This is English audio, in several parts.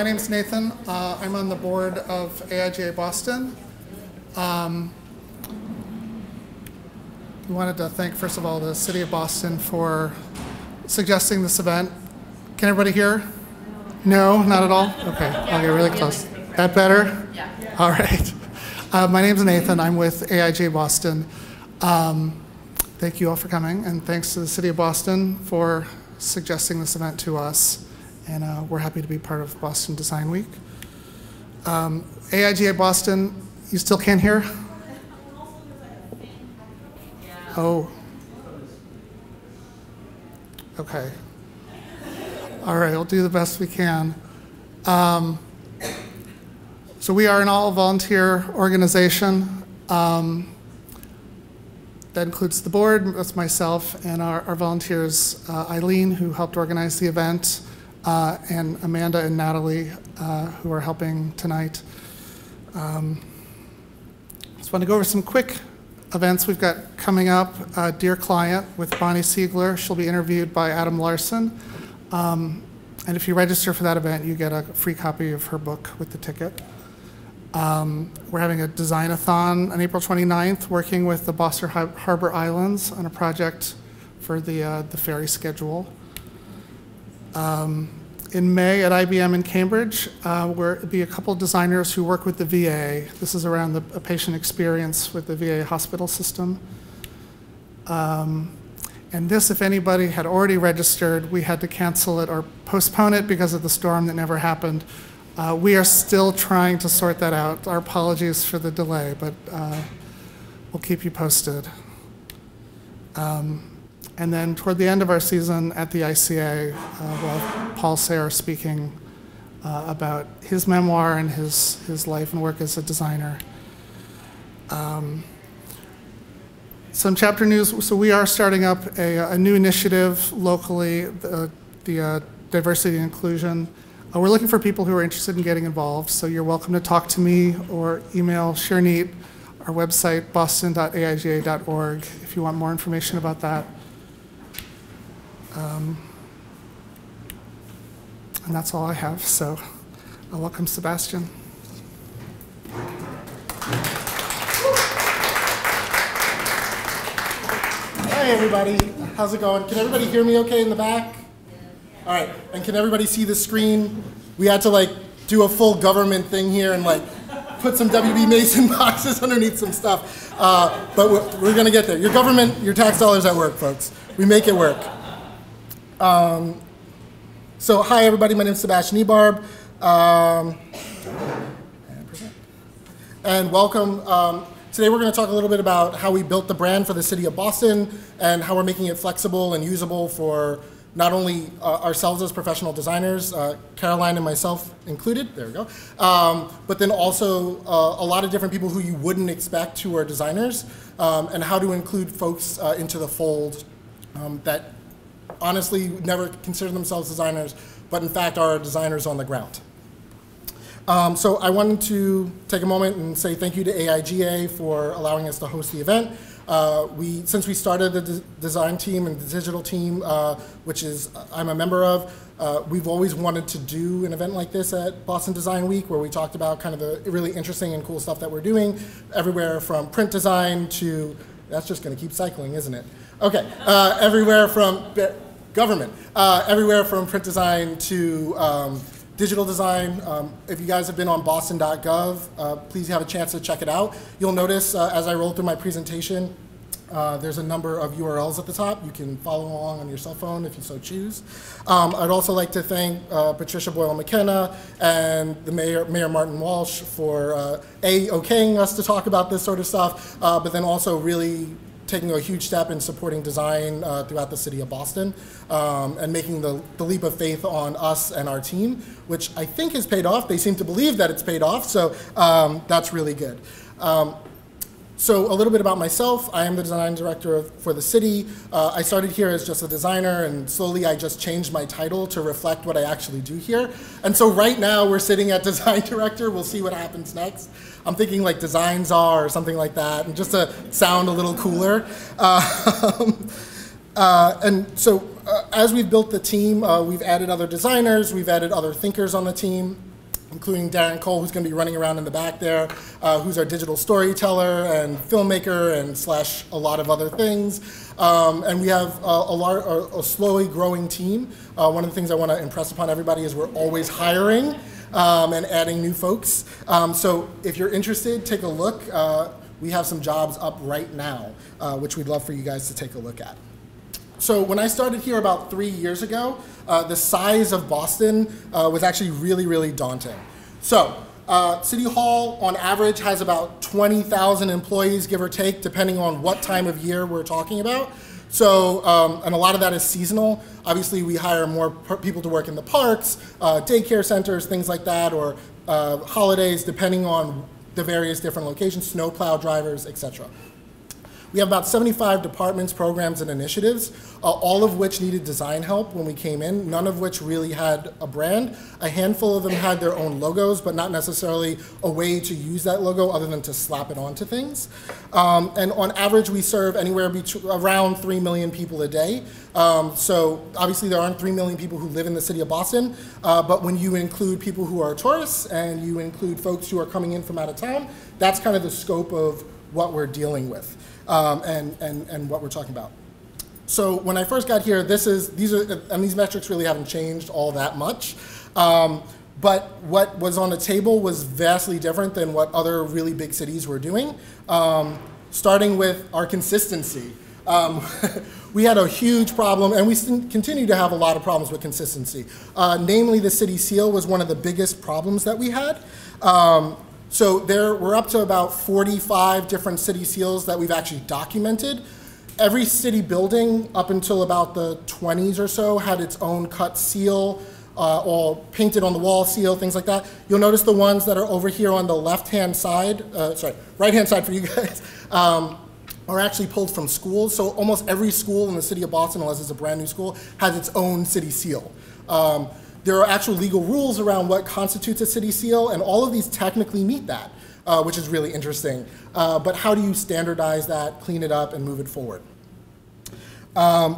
My name's Nathan. I'm on the board of Aiga Boston. We wanted to thank, first of all, the City of Boston for suggesting this event. Can everybody hear? No, not at all? Okay, I'll get really close. That better? Yeah. All right. My name's Nathan. I'm with Aiga Boston. Thank you all for coming, and thanks to the City of Boston for suggesting this event to us. And we're happy to be part of Boston Design Week. Aiga Boston, you still can't hear? Oh. Okay. All right, we'll do the best we can. So we are an all-volunteer organization. That includes the board, that's myself, and our volunteers, Eileen, who helped organize the event, and Amanda and Natalie, who are helping tonight. Just want to go over some quick events we've got coming up. Dear Client with Bonnie Siegler. She'll be interviewed by Adam Larson. And if you register for that event, you get a free copy of her book with the ticket. We're having a design-a-thon on April 29th, working with the Boston Harbor Islands on a project for the ferry schedule. In May at IBM in Cambridge, there'll be a couple of designers who work with the VA. This is around the patient experience with the VA hospital system. And this, if anybody had already registered, we had to cancel it or postpone it because of the storm that never happened. We are still trying to sort that out. Our apologies for the delay, but we'll keep you posted. And then toward the end of our season at the ICA, we'll have Paul Sayre speaking about his memoir and his life and work as a designer. Some chapter news. So we are starting up a new initiative locally, the diversity and inclusion. We're looking for people who are interested in getting involved, so you're welcome to talk to me or email Sherneet, our website, boston.aiga.org, if you want more information about that. And that's all I have, so I'll welcome Sebastian. Hey everybody, how's it going? Can everybody hear me okay in the back? All right, and can everybody see the screen? We had to do a full government thing here and put some WB Mason boxes underneath some stuff. But we're gonna get there. Your government, your tax dollars at work, folks. We make it work. So hi everybody, my name is Sebastian Ebarb. And welcome. Today we're going to talk a little bit about how we built the brand for the City of Boston and how we're making it flexible and usable for not only ourselves as professional designers, Caroline and myself included, there we go, but then also a lot of different people who you wouldn't expect who are designers, and how to include folks into the fold that honestly never consider themselves designers, but in fact are designers on the ground. So I wanted to take a moment and say thank you to AIGA for allowing us to host the event. Since we started the design team and the digital team, which I'm a member of, we've always wanted to do an event like this at Boston Design Week, where we talked about kind of the really interesting and cool stuff that we're doing, everywhere from print design to, that's just going to keep cycling, isn't it? Okay, everywhere from government, everywhere from print design to digital design. If you guys have been on boston.gov, please have a chance to check it out. You'll notice as I roll through my presentation, there's a number of URLs at the top. You can follow along on your cell phone if you so choose. I'd also like to thank Patricia Boyle McKenna and the Mayor Martin Walsh for okaying us to talk about this sort of stuff, but then also really taking a huge step in supporting design throughout the City of Boston, and making the leap of faith on us and our team, which I think has paid off. They seem to believe that it's paid off, so that's really good. So a little bit about myself. I am the design director for the city. I started here as just a designer, and slowly I just changed my title to reflect what I actually do here. And so right now we're sitting at design director. We'll see what happens next. I'm thinking like design czar or something like that, and just to sound a little cooler. And so as we've built the team, we've added other designers, we've added other thinkers on the team. including Darren Cole, who's going to be running around in the back there, who's our digital storyteller and filmmaker and slash a lot of other things. And we have a slowly growing team. One of the things I want to impress upon everybody is we're always hiring and adding new folks. So if you're interested, take a look. We have some jobs up right now, which we'd love for you guys to take a look at. So when I started here about 3 years ago, the size of Boston was actually really, really daunting. So City Hall, on average, has about 20,000 employees, give or take, depending on what time of year we're talking about. So, and a lot of that is seasonal. Obviously, we hire more people to work in the parks, daycare centers, things like that, or holidays, depending on the various different locations, snowplow drivers, etc. We have about 75 departments, programs, and initiatives, all of which needed design help when we came in, none of which really had a brand. A handful of them had their own logos, but not necessarily a way to use that logo other than to slap it onto things. And on average, we serve anywhere around 3 million people a day. So obviously there aren't 3 million people who live in the city of Boston, but when you include people who are tourists and you include folks who are coming in from out of town, that's kind of the scope of what we're dealing with. And what we're talking about. So when I first got here, these metrics really haven't changed all that much. But what was on the table was vastly different than what other really big cities were doing, starting with our consistency. We had a huge problem, and we continue to have a lot of problems with consistency. Namely, the city seal was one of the biggest problems that we had. So we're up to about 45 different city seals that we've actually documented. Every city building up until about the 20s or so had its own cut seal or painted on the wall seal, things like that. You'll notice the ones that are over here on the left-hand side, right-hand side for you guys, are actually pulled from schools. So almost every school in the city of Boston, unless it's a brand new school, has its own city seal. There are actual legal rules around what constitutes a city seal, and all of these technically meet that, which is really interesting. But how do you standardize that, clean it up, and move it forward?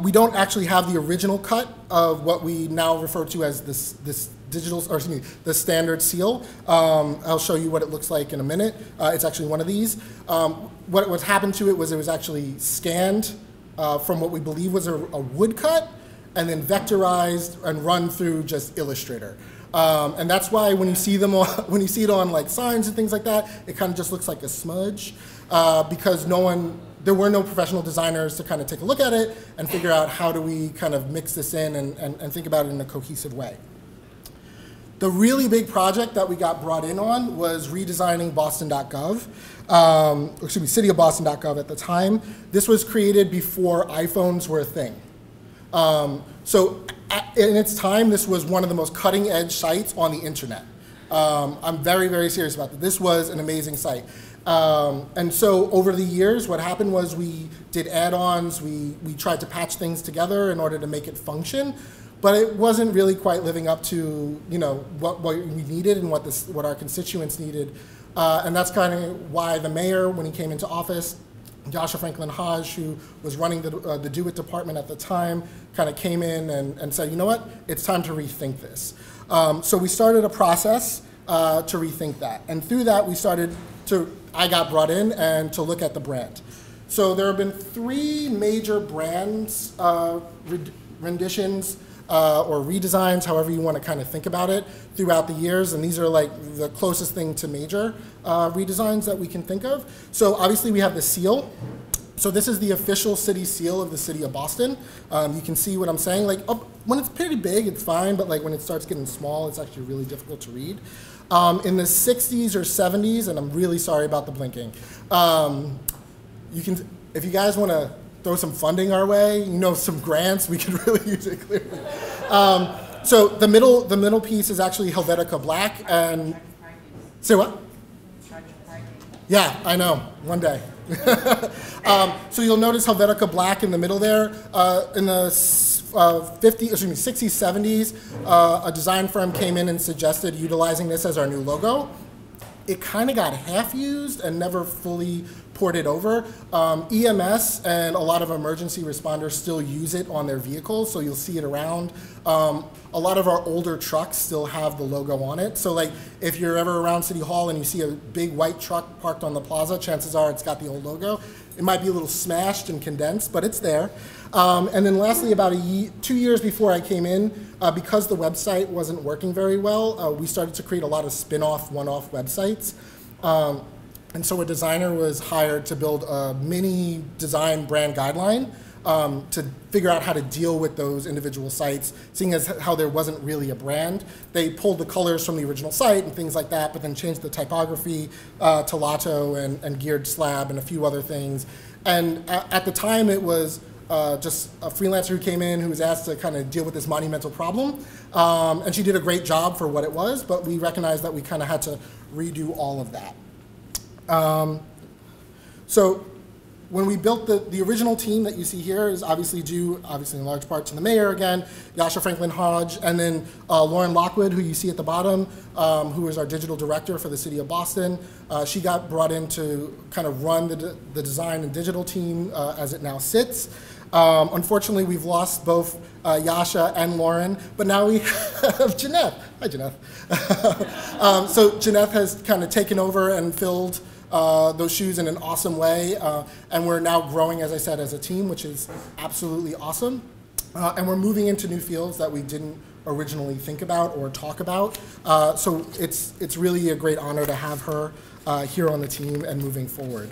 We don't actually have the original cut of what we now refer to as this digital, or excuse me, the standard seal. I'll show you what it looks like in a minute. It's actually one of these. What happened to it was actually scanned from what we believe was a wood cut, and then vectorized and run through just Illustrator. And that's why when you see them when you see it on like signs and things like that, it kind of just looks like a smudge because there were no professional designers to kind of take a look at it and figure out how do we kind of mix this in and think about it in a cohesive way. The really big project that we got brought in on was redesigning Boston.gov, excuse me, cityofboston.gov at the time. This was created before iPhones were a thing. So in its time, this was one of the most cutting edge sites on the internet. I'm very, very serious about that. This was an amazing site. And so over the years, what happened was we did add-ons, we tried to patch things together in order to make it function, but it wasn't really quite living up to what we needed and what our constituents needed. And that's kind of why the mayor, when he came into office, Joshua Franklin Hodge, who was running the Do It department at the time, kind of came in and said, you know what, it's time to rethink this. So we started a process to rethink that. And through that, I got brought in and to look at the brand. So there have been 3 major brands, renditions, or redesigns, however you want to kind of think about it, throughout the years, and these are like the closest thing to major redesigns that we can think of. So obviously we have the seal. So this is the official city seal of the city of Boston. You can see what I'm saying. Like when it's pretty big, it's fine, but like when it starts getting small, it's actually really difficult to read. In the 60s or 70s, and I'm really sorry about the blinking, if you guys want to throw some funding our way, some grants, we could really use it clearly. So the middle piece is actually Helvetica Black, and say what? Yeah, I know, one day. So you'll notice Helvetica Black in the middle there. In the 60s, 70s, a design firm came in and suggested utilizing this as our new logo. It kind of got half used and never fully ported over. EMS and a lot of emergency responders still use it on their vehicles, so you'll see it around. A lot of our older trucks still have the logo on it. So like if you're ever around City Hall and you see a big white truck parked on the plaza, chances are it's got the old logo. It might be a little smashed and condensed, but it's there. And then lastly, about 2 years before I came in, because the website wasn't working very well, we started to create a lot of spin-off, one-off websites. And so a designer was hired to build a mini design brand guideline to figure out how to deal with those individual sites, seeing as how there wasn't really a brand. They pulled the colors from the original site and things like that, but then changed the typography to Lotto and Geared Slab and a few other things. And at the time, it was just a freelancer who came in who was asked to kind of deal with this monumental problem. And she did a great job for what it was, but we recognized that we kind of had to redo all of that. So when we built the original team that you see here is obviously due, in large part to the mayor again, Yasha Franklin Hodge, and then Lauren Lockwood, who you see at the bottom, who is our digital director for the city of Boston. She got brought in to kind of run the design and digital team as it now sits. Unfortunately, we've lost both Yasha and Lauren, but now we have Janeth. Hi, Janeth. So Janeth has kind of taken over and filled those shoes in an awesome way, and we're now growing, as I said, as a team, which is absolutely awesome. And we're moving into new fields that we didn't originally think about or talk about. So it's really a great honor to have her here on the team and moving forward.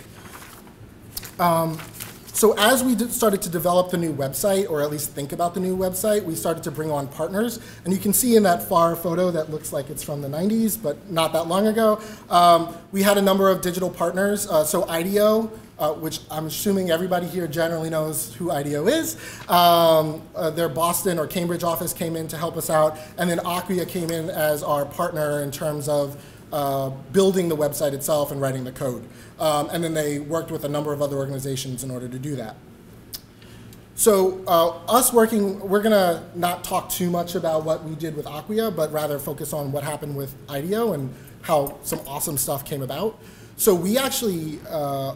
So as we started to develop the new website, or at least think about the new website, we started to bring on partners. And you can see in that far photo that looks like it's from the 90s, but not that long ago, we had a number of digital partners. So IDEO, which I'm assuming everybody here generally knows who IDEO is. Their Boston or Cambridge office came in to help us out. And then Acquia came in as our partner in terms of building the website itself and writing the code. And then they worked with a number of other organizations in order to do that. So us working, we're going to not talk too much about what we did with Acquia, but rather focus on what happened with IDEO and how some awesome stuff came about. So we actually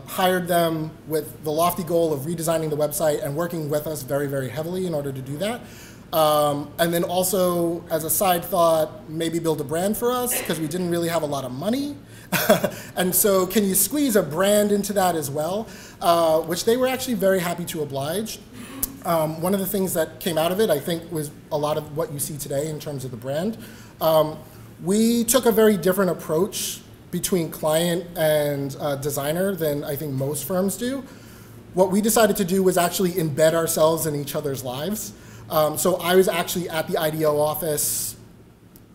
hired them with the lofty goal of redesigning the website and working with us very, very heavily in order to do that. And then also, as a side thought, maybe build a brand for us, because we didn't really have a lot of money. And so can you squeeze a brand into that as well, which they were actually very happy to oblige. One of the things that came out of it, I think, was a lot of what you see today in terms of the brand. We took a very different approach between client and designer than I think most firms do. What we decided to do was actually embed ourselves in each other's lives. So I was actually at the IDEO office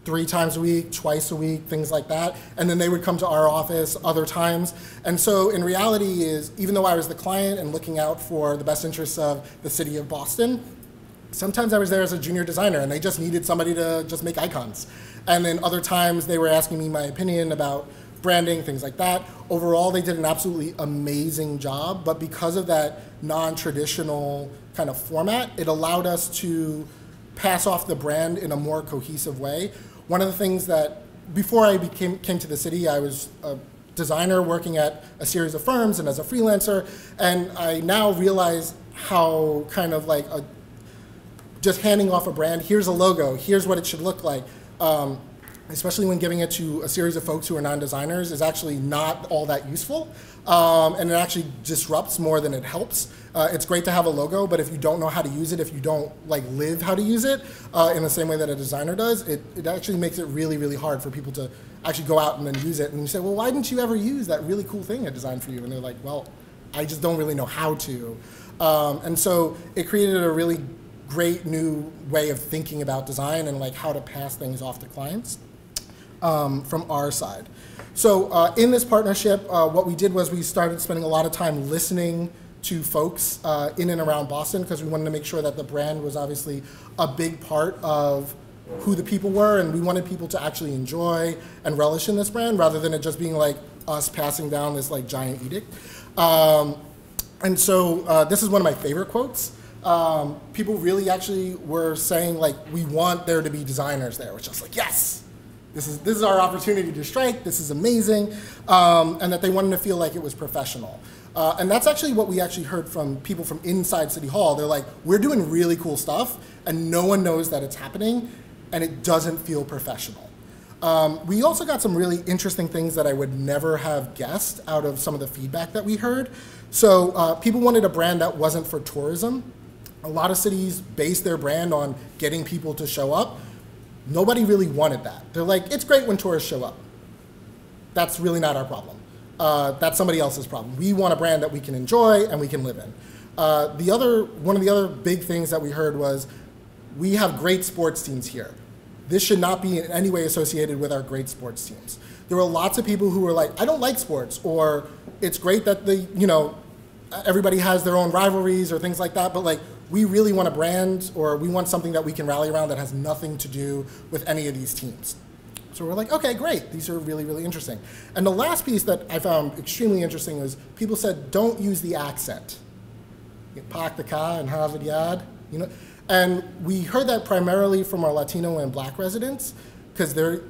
3 times a week, twice a week, things like that. And then they would come to our office other times. And so in reality is, even though I was the client and looking out for the best interests of the city of Boston, sometimes I was there as a junior designer and they just needed somebody to just make icons. And then other times they were asking me my opinion about branding, things like that. Overall, they did an absolutely amazing job, but because of that non-traditional kind of format, it allowed us to pass off the brand in a more cohesive way. One of the things that, before I came to the city, I was a designer working at a series of firms and as a freelancer, and I now realize how kind of like just handing off a brand, here's a logo, here's what it should look like, especially when giving it to a series of folks who are non-designers, is actually not all that useful. And it actually disrupts more than it helps. It's great to have a logo, but if you don't know how to use it, if you don't like live how to use it in the same way that a designer does, it actually makes it really, really hard for people to actually go out and then use it. And you say, well, why didn't you ever use that really cool thing I designed for you? And they're like, well, I just don't really know how to. And so it created a really great new way of thinking about design and like how to pass things off to clients from our side. So in this partnership, what we did was we started spending a lot of time listening to folks in and around Boston, because we wanted to make sure that the brand was obviously a big part of who the people were, and we wanted people to actually enjoy and relish in this brand rather than it just being like us passing down this like giant edict. And so this is one of my favorite quotes. People really actually were saying like, we want there to be designers there, which I was like, yes, this is our opportunity to strike, this is amazing, and that they wanted to feel like it was professional. And that's actually what we actually heard from people from inside City Hall. They're like, we're doing really cool stuff, and no one knows that it's happening, and it doesn't feel professional. We also got some really interesting things that I would never have guessed out of some of the feedback that we heard. So people wanted a brand that wasn't for tourism. A lot of cities base their brand on getting people to show up. Nobody really wanted that. They're like, it's great when tourists show up. That's really not our problem. That's somebody else's problem. We want a brand that we can enjoy and we can live in. One of the other big things that we heard was, we have great sports teams here. This should not be in any way associated with our great sports teams. There were lots of people who were like, I don't like sports, or it's great that everybody has their own rivalries or things like that, but like, we really want a brand, or we want something that we can rally around that has nothing to do with any of these teams. So we're like, okay, great. These are really, really interesting. And the last piece that I found extremely interesting was people said, don't use the accent. Park the car in Harvard Yard, And we heard that primarily from our Latino and Black residents, because they're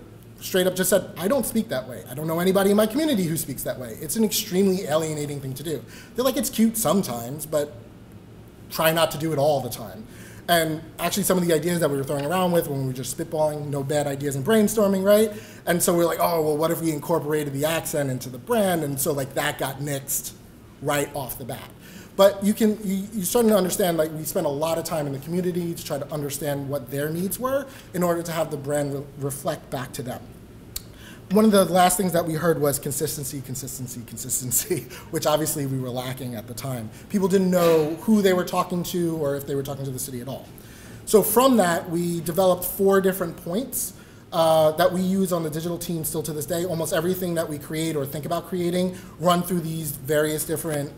straight up just said, I don't speak that way. I don't know anybody in my community who speaks that way. It's an extremely alienating thing to do. They're like, it's cute sometimes, but try not to do it all the time. And actually some of the ideas that we were throwing around with when we were just spitballing, no bad ideas and brainstorming, right? And so we're like, oh, well, what if we incorporated the accent into the brand? And so like that got nixed right off the bat. But you're starting to understand, like, we spent a lot of time in the community to try to understand what their needs were in order to have the brand reflect back to them. One of the last things that we heard was consistency, consistency, consistency, which obviously we were lacking at the time. People didn't know who they were talking to or if they were talking to the city at all. So from that, we developed 4 different points that we use on the digital team still to this day. Almost everything that we create or think about creating run through these various different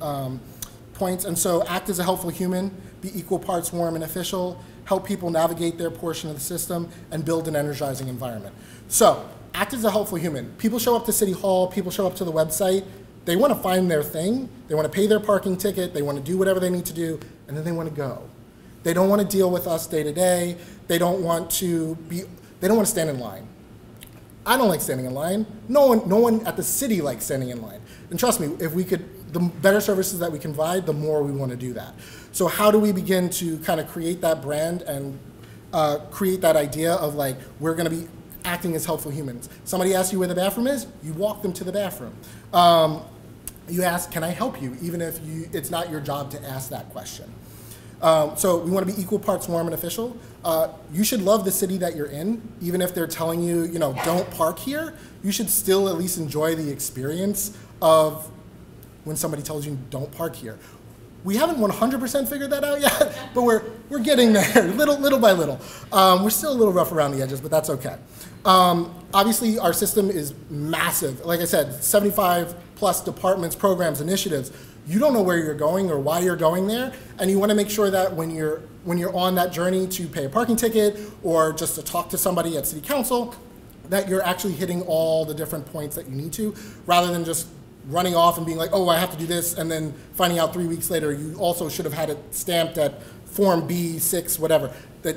points. And so act as a helpful human, be equal parts warm and official, help people navigate their portion of the system, and build an energizing environment. So act as a helpful human. People show up to City Hall, people show up to the website, they want to find their thing, they want to pay their parking ticket, they want to do whatever they need to do, and then they want to go. They don't want to deal with us day to day, they don't want to stand in line. I don't like standing in line. No one at the city likes standing in line. And trust me, if we could, the better services that we can provide, the more we want to do that. So how do we begin to kind of create that brand and create that idea of like, we're going to be acting as helpful humans. Somebody asks you where the bathroom is, you walk them to the bathroom. You ask, can I help you? Even if it's not your job to ask that question. So we want to be equal parts warm and official. You should love the city that you're in, even if they're telling you, don't park here. You should still at least enjoy the experience of when somebody tells you don't park here. We haven't 100% figured that out yet, but we're getting there, little by little. We're still a little rough around the edges, but that's okay. Obviously, our system is massive. Like I said, 75 plus departments, programs, initiatives. You don't know where you're going or why you're going there, and you want to make sure that when you're on that journey to pay a parking ticket or just to talk to somebody at City Council, that you're actually hitting all the different points that you need to, rather than just running off and being like, oh, I have to do this, and then finding out 3 weeks later you also should have had it stamped at Form B6, whatever. That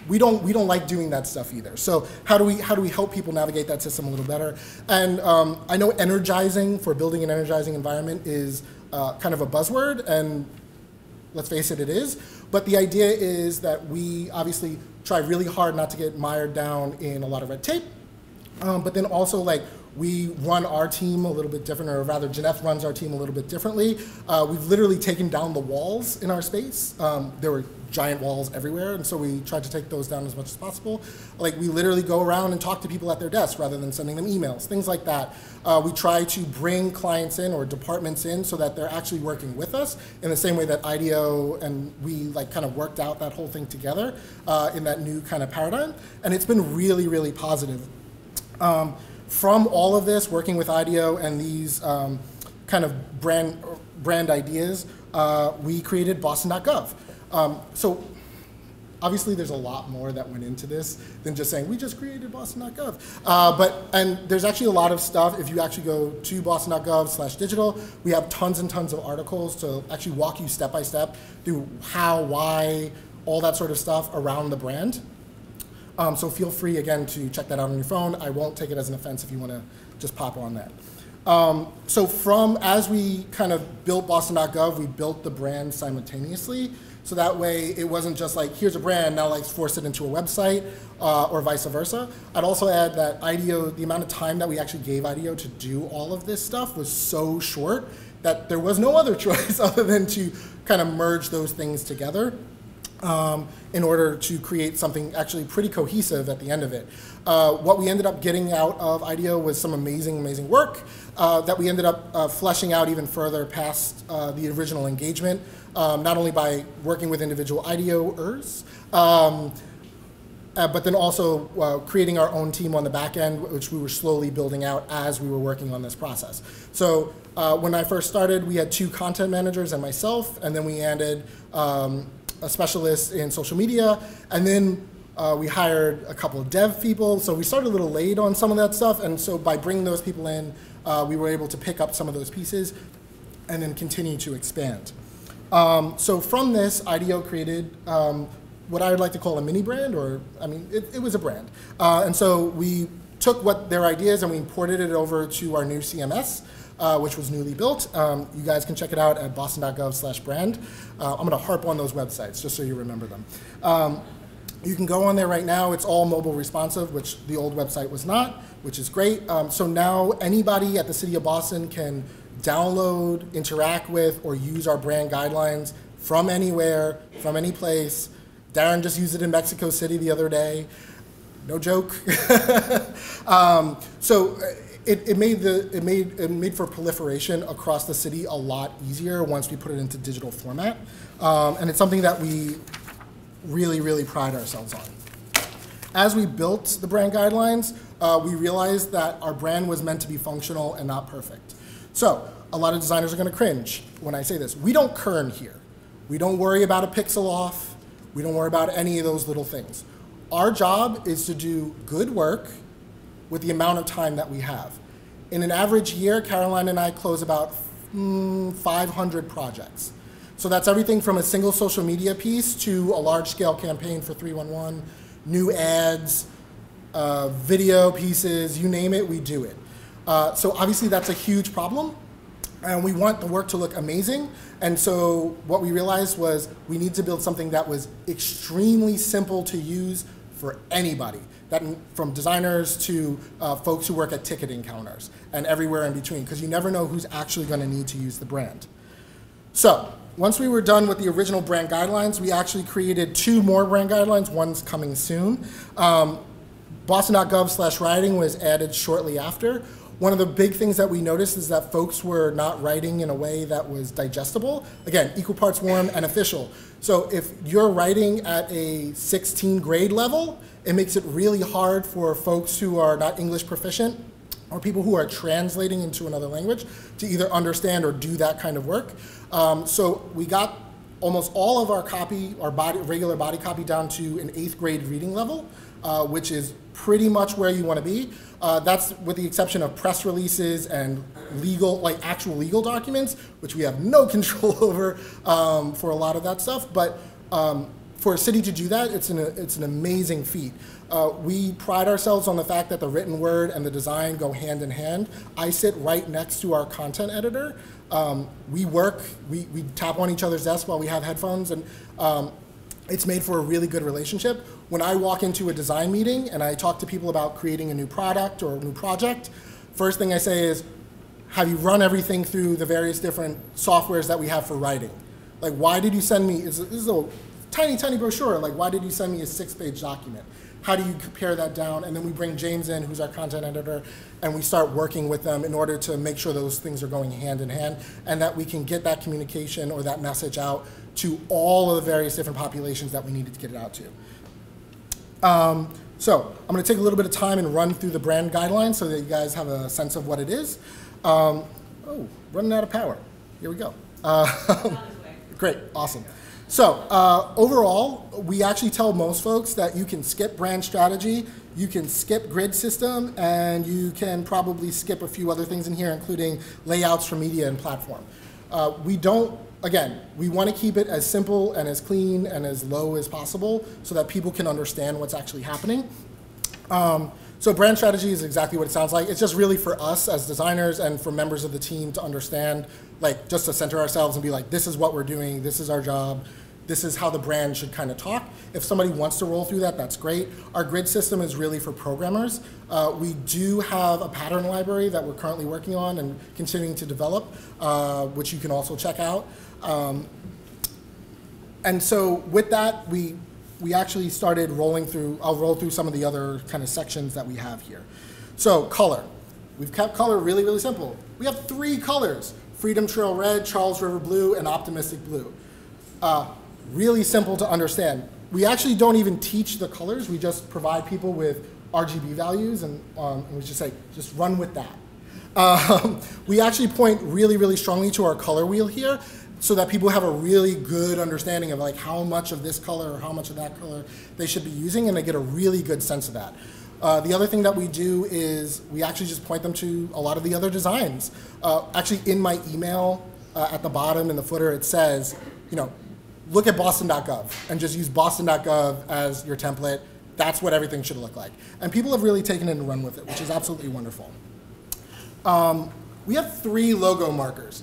we don't like doing that stuff either. So how do we help people navigate that system a little better? And I know energizing, for building an energizing environment, is kind of a buzzword, and let's face it, it is. But the idea is that we obviously try really hard not to get mired down in a lot of red tape, but then also like, we run our team a little bit different, or rather Jeanette runs our team a little bit differently. We've literally taken down the walls in our space. There were giant walls everywhere, and so we tried to take those down as much as possible. Like, we literally go around and talk to people at their desks rather than sending them emails, things like that. We try to bring clients in or departments in so that they're actually working with us in the same way that IDEO and we like kind of worked out that whole thing together in that new kind of paradigm. And it's been really, really positive. From all of this, working with IDEO and these kind of brand ideas, we created Boston.gov. So obviously there's a lot more that went into this than just saying, we just created Boston.gov. And there's actually a lot of stuff. If you actually go to Boston.gov/digital, we have tons and tons of articles to actually walk you step by step through how, why, all that sort of stuff around the brand. So feel free, again, to check that out on your phone. I won't take it as an offense if you want to just pop on that. So as we kind of built Boston.gov, we built the brand simultaneously. So that way it wasn't just like, here's a brand, now let's force it into a website, or vice versa. I'd also add that IDEO, the amount of time that we actually gave IDEO to do all of this stuff was so short that there was no other choice other than to kind of merge those things together in order to create something actually pretty cohesive at the end of it. What we ended up getting out of IDEO was some amazing, amazing work that we ended up fleshing out even further past the original engagement, not only by working with individual IDEOers, but then also creating our own team on the back end, which we were slowly building out as we were working on this process. So when I first started, we had 2 content managers and myself, and then we added a specialist in social media, and then we hired a couple of dev people. So we started a little late on some of that stuff, and so by bringing those people in, we were able to pick up some of those pieces and then continue to expand. So from this, IDEO created what I would like to call a mini brand, or I mean, it was a brand. And so we took what their ideas and we imported it over to our new CMS, which was newly built. You guys can check it out at boston.gov/brand. I'm going to harp on those websites just so you remember them. You can go on there right now. It's all mobile responsive, which the old website was not, which is great. So now anybody at the City of Boston can download, interact with, or use our brand guidelines from anywhere, from any place. Darren just used it in Mexico City the other day. No joke. So it made for proliferation across the city a lot easier once we put it into digital format. And it's something that we really, really pride ourselves on. As we built the brand guidelines, we realized that our brand was meant to be functional and not perfect. So a lot of designers are going to cringe when I say this. We don't kern here. We don't worry about a pixel off. We don't worry about any of those little things. Our job is to do good work with the amount of time that we have. In an average year, Caroline and I close about 500 projects. So that's everything from a single social media piece to a large-scale campaign for 311, new ads, video pieces, you name it, we do it. So obviously that's a huge problem, and we want the work to look amazing. And so what we realized was we need to build something that was extremely simple to use for anybody, from designers to folks who work at ticketing counters and everywhere in between, because you never know who's actually going to need to use the brand. So once we were done with the original brand guidelines, we actually created 2 more brand guidelines. One's coming soon. Boston.gov/writing was added shortly after. One of the big things that we noticed is that folks were not writing in a way that was digestible. Again, equal parts warm and official. So if you're writing at a 16 grade level, it makes it really hard for folks who are not English proficient or people who are translating into another language to either understand or do that kind of work. So we got almost all of our copy, our regular body copy, down to an 8th grade reading level, which is pretty much where you want to be. That's with the exception of press releases and legal, like actual legal documents, which we have no control over for a lot of that stuff. But for a city to do that, it's an amazing feat. We pride ourselves on the fact that the written word and the design go hand in hand. I sit right next to our content editor. We tap on each other's desks while we have headphones, and it's made for a really good relationship. When I walk into a design meeting and I talk to people about creating a new product or a new project, first thing I say is, have you run everything through the various different softwares that we have for writing? Like, why did you send me, this is a tiny, tiny brochure, like, why did you send me a 6-page document? How do you compare that down? And then we bring James in, who's our content editor, and we start working with them in order to make sure those things are going hand in hand and that we can get that communication or that message out to all of the various different populations that we needed to get it out to. So I'm going to take a little bit of time and run through the brand guidelines so that you guys have a sense of what it is. Oh, running out of power. Here we go. Great, awesome. So overall, we actually tell most folks that you can skip brand strategy, you can skip grid system, and you can probably skip a few other things in here, including layouts for media and platform. We don't, again, we want to keep it as simple and as clean and as low as possible so that people can understand what's actually happening. So brand strategy is exactly what it sounds like. It's just really for us as designers and for members of the team to understand, like just to center ourselves and be like, this is what we're doing, this is our job, this is how the brand should kind of talk. If somebody wants to roll through that, that's great. Our grid system is really for programmers. We do have a pattern library that we're currently working on and continuing to develop, which you can also check out. And so with that, we actually started rolling through, I'll roll through some of the other kind of sections that we have here. So color. We've kept color really, really simple. We have 3 colors: Freedom Trail Red, Charles River Blue, and Optimistic Blue. Really simple to understand. We actually don't even teach the colors. We just provide people with RGB values, and we just say, just run with that. We actually point really, really strongly to our color wheel here, so that people have a really good understanding of like how much of this color or how much of that color they should be using, and they get a really good sense of that. The other thing that we do is we actually just point them to a lot of the other designs. Actually, in my email, at the bottom in the footer, it says, you know, look at boston.gov and just use boston.gov as your template. That's what everything should look like. And people have really taken it and run with it, which is absolutely wonderful. We have 3 logo markers.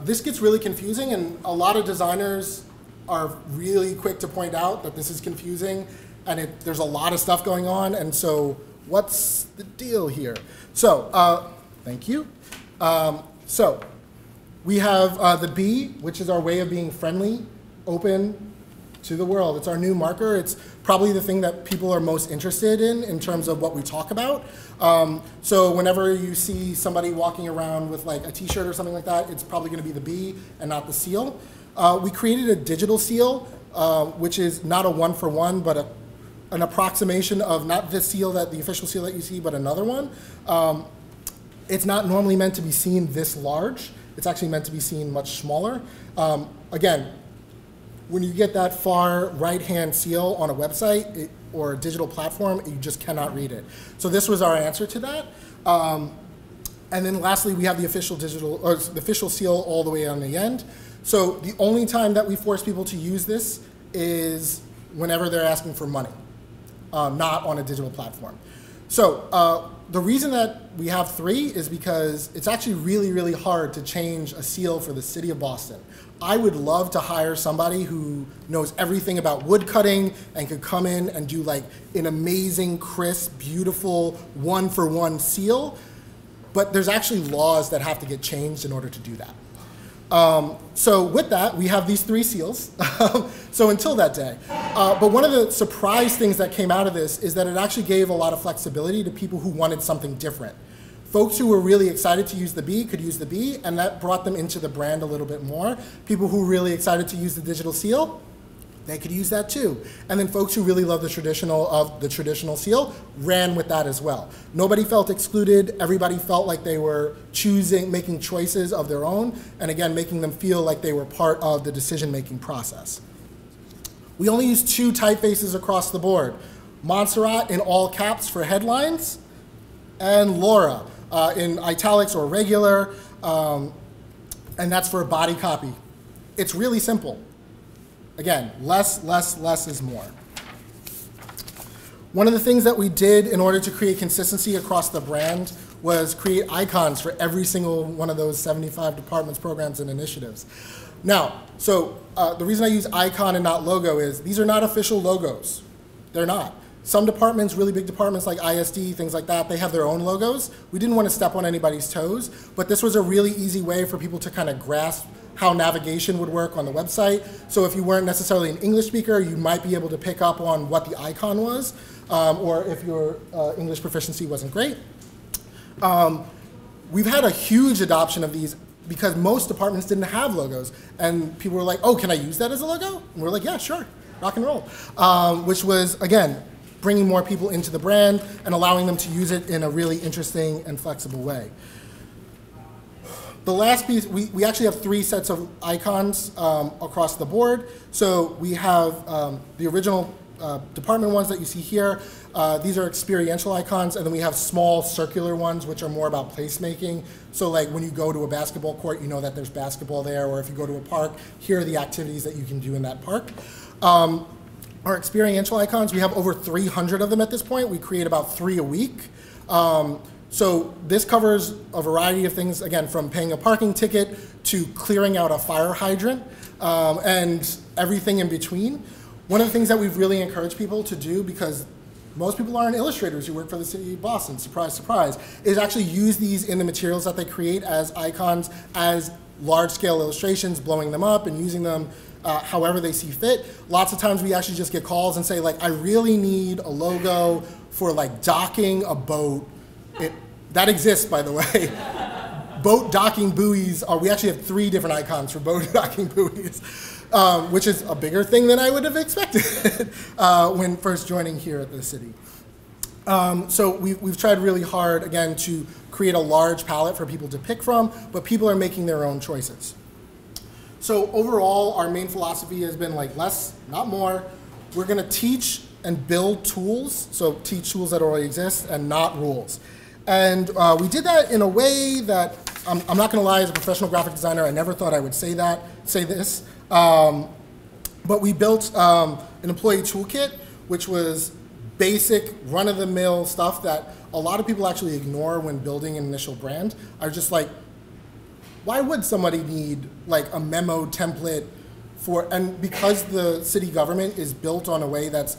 This gets really confusing, and a lot of designers are really quick to point out that this is confusing, and there's a lot of stuff going on, and so what's the deal here? So, thank you. So, we have the B, which is our way of being friendly, open to the world. It's our new marker. It's probably the thing that people are most interested in terms of what we talk about. So whenever you see somebody walking around with like a t-shirt or something like that, it's probably going to be the B and not the seal. We created a digital seal, which is not a one-for-one, but an approximation of not the seal, the official seal that you see, but another one. It's not normally meant to be seen this large. It's actually meant to be seen much smaller. Again, when you get that far right-hand seal on a website or a digital platform, you just cannot read it. So this was our answer to that. And then lastly, we have the official digital, or the official seal all the way on the end. So the only time that we force people to use this is whenever they're asking for money, not on a digital platform. So the reason that we have 3 is because it's actually really, really hard to change a seal for the city of Boston. I would love to hire somebody who knows everything about wood cutting and could come in and do like an amazing, crisp, beautiful, one-for-one seal, but there's actually laws that have to get changed in order to do that. So with that, we have these 3 seals. So until that day. But one of the surprise things that came out of this is that it actually gave a lot of flexibility to people who wanted something different. Folks who were really excited to use the B could use the B, and that brought them into the brand a little bit more. People who were really excited to use the digital seal, they could use that too. And then folks who really love the traditional seal ran with that as well. Nobody felt excluded. Everybody felt like they were making choices of their own, and again, making them feel like they were part of the decision-making process. We only use 2 typefaces across the board. Montserrat in all caps for headlines, and Laura in italics or regular, and that's for a body copy. It's really simple. Again, less is more. One of the things that we did in order to create consistency across the brand was create icons for every single one of those 75 departments, programs, and initiatives. Now, so the reason I use icon and not logo is these are not official logos. They're not. Some departments, really big departments like ISD, things like that, they have their own logos. We didn't want to step on anybody's toes, but this was a really easy way for people to kind of grasp how navigation would work on the website. So if you weren't necessarily an English speaker, you might be able to pick up on what the icon was, or if your English proficiency wasn't great. We've had a huge adoption of these because most departments didn't have logos, and people were like, oh, can I use that as a logo? And we're like, yeah, sure, rock and roll. Which was, again, bringing more people into the brand and allowing them to use it in a really interesting and flexible way. The last piece, we actually have 3 sets of icons across the board. So we have the original department ones that you see here. These are experiential icons, and then we have small circular ones, which are more about placemaking. So like when you go to a basketball court, you know that there's basketball there, or if you go to a park, here are the activities that you can do in that park. Our experiential icons, we have over 300 of them at this point. We create about 3 a week. So this covers a variety of things, again, from paying a parking ticket to clearing out a fire hydrant, and everything in between. One of the things that we've really encouraged people to do, because most people aren't illustrators who work for the city of Boston, surprise, surprise, is actually use these in the materials that they create as icons, as large-scale illustrations, blowing them up and using them however they see fit. Lots of times we actually just get calls and say, like, I really need a logo for like docking a boat. That exists, by the way. Boat docking buoys, we actually have 3 different icons for boat docking buoys, which is a bigger thing than I would have expected when first joining here at the city. So we've tried really hard, again, to create a large palette for people to pick from, but people are making their own choices. So overall, our main philosophy has been like less, not more. We're gonna teach and build tools, so teach tools that already exist and not rules. And we did that in a way that, I'm not gonna lie, as a professional graphic designer, I never thought I would say this. But we built an employee toolkit, which was basic, run-of-the-mill stuff that a lot of people actually ignore when building an initial brand. Are just like, why would somebody need like a memo template for, and because the city government is built on a way that's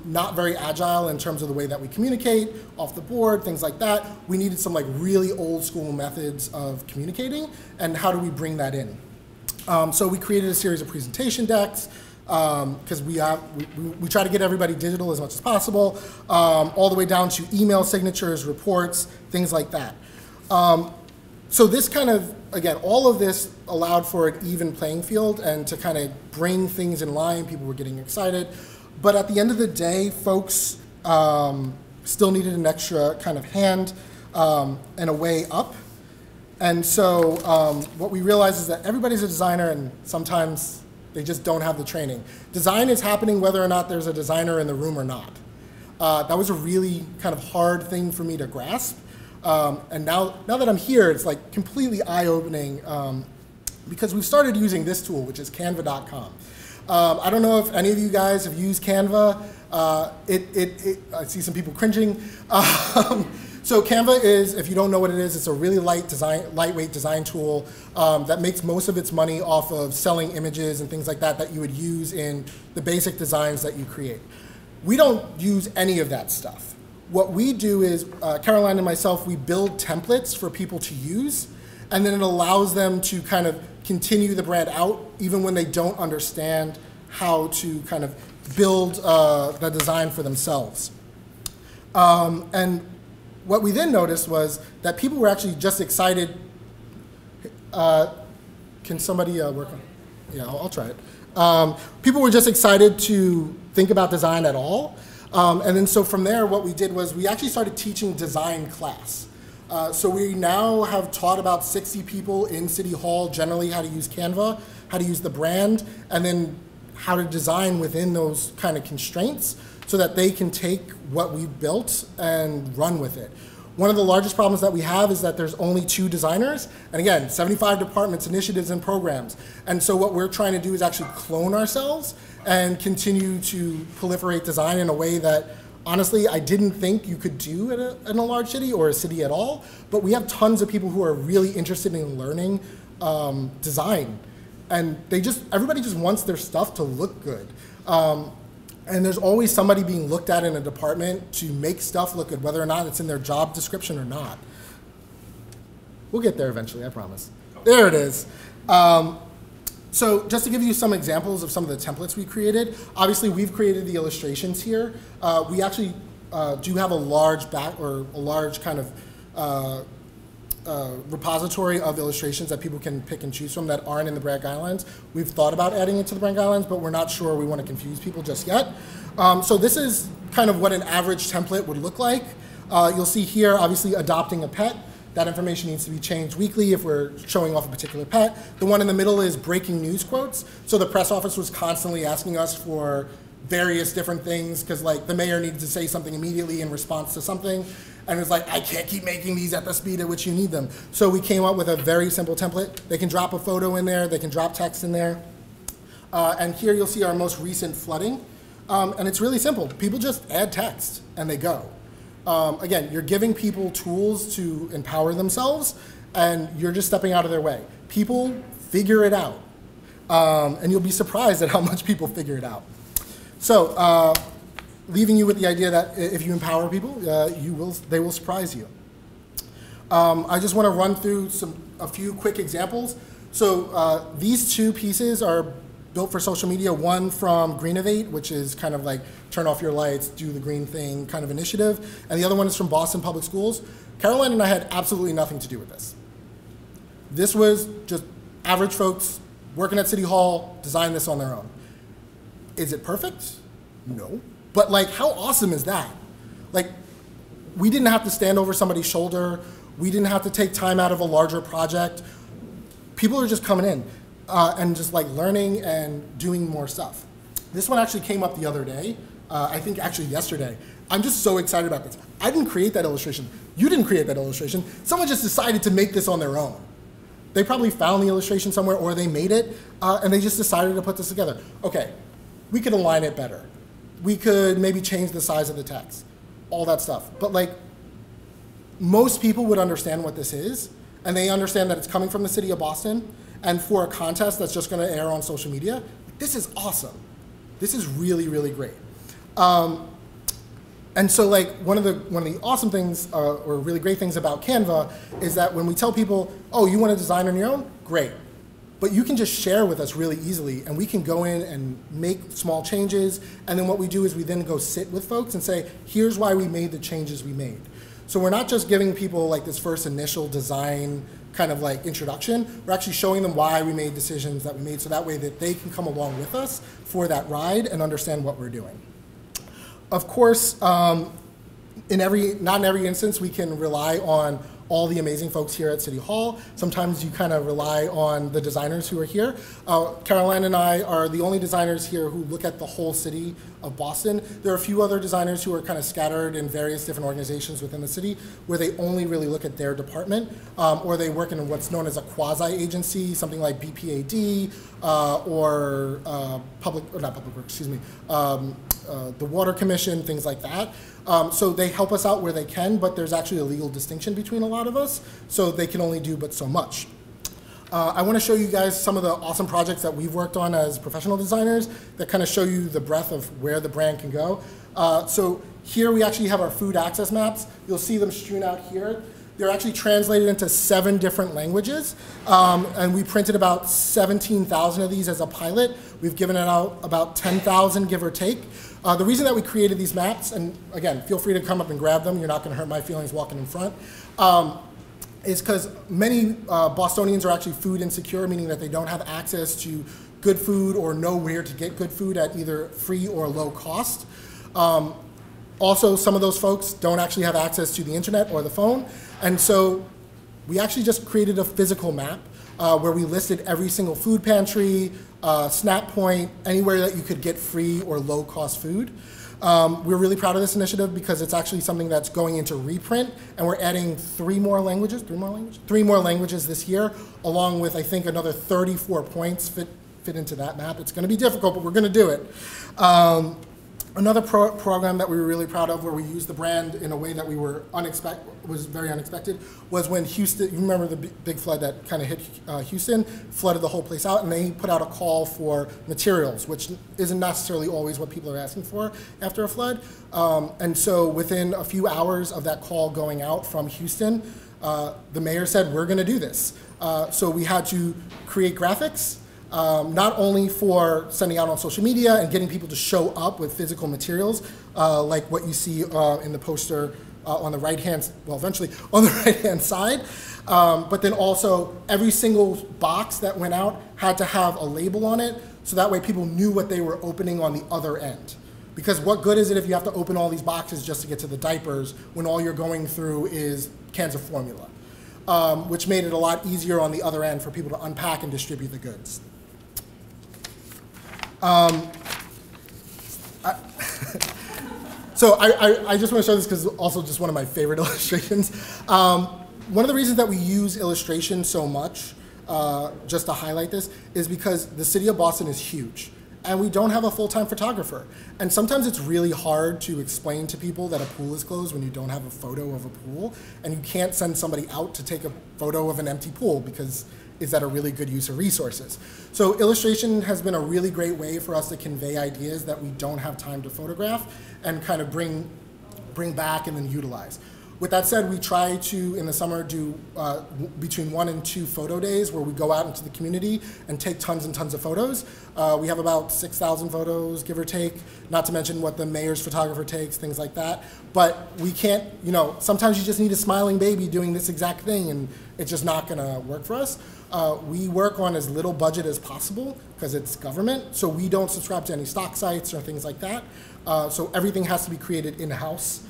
not very agile in terms of the way that we communicate, off the board, things like that, we needed some like really old school methods of communicating, and how do we bring that in? So we created a series of presentation decks, because we try to get everybody digital as much as possible, all the way down to email signatures, reports, things like that. So this kind of, again, all of this allowed for an even playing field and to kind of bring things in line. People were getting excited. But at the end of the day, folks still needed an extra kind of hand and a way up. And so what we realized is that everybody's a designer, and sometimes they just don't have the training. Design is happening whether or not there's a designer in the room or not. That was a really kind of hard thing for me to grasp. And now that I'm here, it's like completely eye-opening because we've started using this tool, which is canva.com. I don't know if any of you guys have used Canva. I see some people cringing. So Canva is, if you don't know what it is, it's a really lightweight design tool that makes most of its money off of selling images and things like that that you would use in the basic designs that you create. We don't use any of that stuff. What we do is, Caroline and myself, we build templates for people to use, and then it allows them to kind of continue the brand out even when they don't understand how to kind of build the design for themselves. And what we then noticed was that people were actually just excited. Can somebody work on it? Yeah, I'll try it. People were just excited to think about design at all. And then so from there, what we did was we actually started teaching design class. So we now have taught about 60 people in City Hall generally how to use Canva, how to use the brand, and then how to design within those kind of constraints so that they can take what we've built and run with it. One of the largest problems that we have is that there's only 2 designers, and again, 75 departments, initiatives, and programs. And so what we're trying to do is actually clone ourselves and continue to proliferate design in a way that, honestly, I didn't think you could do in a large city or a city at all. But we have tons of people who are really interested in learning design. And everybody just wants their stuff to look good. And there's always somebody being looked at in a department to make stuff look good, whether or not it's in their job description or not. We'll get there eventually, I promise. There it is. So just to give you some examples of some of the templates we created, obviously we've created the illustrations here. We actually do have a large kind of repository of illustrations that people can pick and choose from that aren't in the brand guidelines. We've thought about adding it to the brand guidelines, but we're not sure we want to confuse people just yet. So this is kind of what an average template would look like. You'll see here, obviously, adopting a pet. That information needs to be changed weekly if we're showing off a particular pet. The one in the middle is breaking news quotes. So the press office was constantly asking us for various different things because like the mayor needed to say something immediately in response to something. And it was like, I can't keep making these at the speed at which you need them. So we came up with a very simple template. They can drop a photo in there. They can drop text in there. And here you'll see our most recent flooding. And it's really simple. People just add text and they go. Again, you're giving people tools to empower themselves and you're just stepping out of their way. People figure it out. And you'll be surprised at how much people figure it out. So leaving you with the idea that if you empower people, they will surprise you. I just want to run through a few quick examples. So these two pieces are built for social media, one from Greenovate, which is kind of like turn off your lights, do the green thing kind of initiative, and the other one is from Boston Public Schools. Caroline and I had absolutely nothing to do with this. This was just average folks working at City Hall, designed this on their own. Is it perfect? No. But like, how awesome is that? Like, we didn't have to stand over somebody's shoulder. We didn't have to take time out of a larger project. People are just coming in and just like learning and doing more stuff. This one actually came up the other day. I think actually yesterday. I'm just so excited about this. I didn't create that illustration. You didn't create that illustration. Someone just decided to make this on their own. They probably found the illustration somewhere or they made it and they just decided to put this together. Okay, we could align it better. We could maybe change the size of the text, all that stuff. But like, most people would understand what this is, and they understand that it's coming from the city of Boston, and for a contest that's just gonna air on social media, this is awesome. This is really, really great. And so like, one of the awesome things, or really great things about Canva is that when we tell people, oh, you wanna design on your own? Great. But you can just share with us really easily, and we can go in and make small changes, and then what we do is we then go sit with folks and say, here's why we made the changes we made. So we're not just giving people like this first initial design kind of like introduction, we're actually showing them why we made decisions that we made, so that way that they can come along with us for that ride and understand what we're doing. Of course, not in every instance we can rely on all the amazing folks here at City Hall. Sometimes you kind of rely on the designers who are here. Caroline and I are the only designers here who look at the whole city of Boston. There are a few other designers who are kind of scattered in various different organizations within the city where they only really look at their department, or they work in what's known as a quasi-agency, something like BPAD, or the Water Commission, things like that. So they help us out where they can, but there's actually a legal distinction between a lot of us, so they can only do but so much. I want to show you guys some of the awesome projects that we've worked on as professional designers that kind of show you the breadth of where the brand can go. So here we actually have our food access maps. You'll see them strewn out here. They're actually translated into 7 different languages, and we printed about 17,000 of these as a pilot. We've given it out about 10,000, give or take. The reason that we created these maps, and again, feel free to come up and grab them, you're not gonna hurt my feelings walking in front, is because many Bostonians are actually food insecure, meaning that they don't have access to good food or know where to get good food at either free or low cost. Also, some of those folks don't actually have access to the internet or the phone, and so we actually just created a physical map where we listed every single food pantry, snap point, anywhere that you could get free or low cost food. We're really proud of this initiative because it's actually something that's going into reprint, and we're adding 3 more languages this year, along with I think another 34 points fit into that map. It's gonna be difficult, but we're gonna do it. Another program that we were really proud of, where we used the brand in a way that was very unexpected, was when Houston, you remember the big flood that kind of hit Houston, flooded the whole place out, and they put out a call for materials, which isn't necessarily always what people are asking for after a flood. And so within a few hours of that call going out from Houston, the mayor said, we're gonna do this. So we had to create graphics, not only for sending out on social media and getting people to show up with physical materials, like what you see in the poster on the right-hand, well, eventually on the right-hand side, but then also every single box that went out had to have a label on it, so that way people knew what they were opening on the other end. Because what good is it if you have to open all these boxes just to get to the diapers when all you're going through is cans of formula, which made it a lot easier on the other end for people to unpack and distribute the goods. So I just want to show this because it's also just one of my favorite illustrations. One of the reasons that we use illustration so much, just to highlight this, is because the city of Boston is huge. And we don't have a full-time photographer. And sometimes it's really hard to explain to people that a pool is closed when you don't have a photo of a pool, and you can't send somebody out to take a photo of an empty pool because is that a really good use of resources? So illustration has been a really great way for us to convey ideas that we don't have time to photograph and kind of bring back and then utilize. With that said, we try to, in the summer, do between 1 and 2 photo days where we go out into the community and take tons and tons of photos. We have about 6,000 photos, give or take, not to mention what the mayor's photographer takes, things like that. But we can't, sometimes you just need a smiling baby doing this exact thing and it's just not gonna work for us. We work on as little budget as possible because it's government, so we don't subscribe to any stock sites or things like that. So everything has to be created in-house.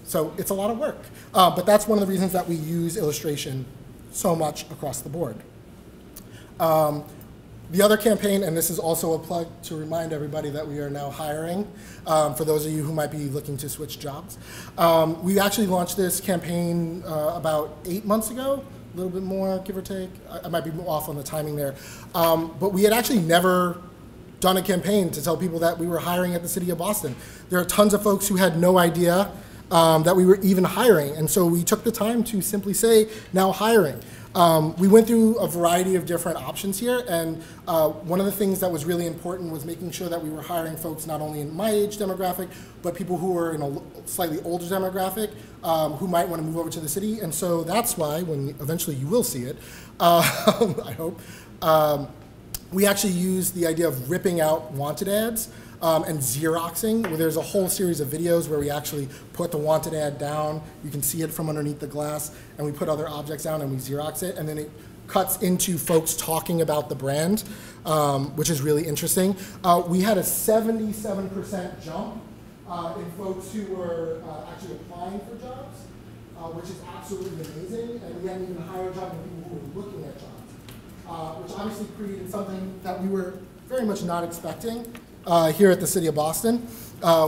So it's a lot of work. But that's one of the reasons that we use illustration so much across the board. The other campaign, and this is also a plug to remind everybody that we are now hiring, for those of you who might be looking to switch jobs. We actually launched this campaign about 8 months ago, a little bit more, give or take. I might be off on the timing there. But we had actually never done a campaign to tell people that we were hiring at the city of Boston. There are tons of folks who had no idea that we were even hiring. And so we took the time to simply say, now hiring. We went through a variety of different options here, and one of the things that was really important was making sure that we were hiring folks not only in my age demographic, but people who were in a slightly older demographic who might want to move over to the city. And so that's why, when eventually you will see it, I hope, we actually used the idea of ripping out wanted ads and Xeroxing, where there's a whole series of videos where we actually put the wanted ad down. You can see it from underneath the glass, and we put other objects down and we Xerox it, and then it cuts into folks talking about the brand, which is really interesting. We had a 77% jump in folks who were actually applying for jobs, which is absolutely amazing, and we had an even higher jump in people who were looking at jobs, which obviously created something that we were very much not expecting. Here at the city of Boston,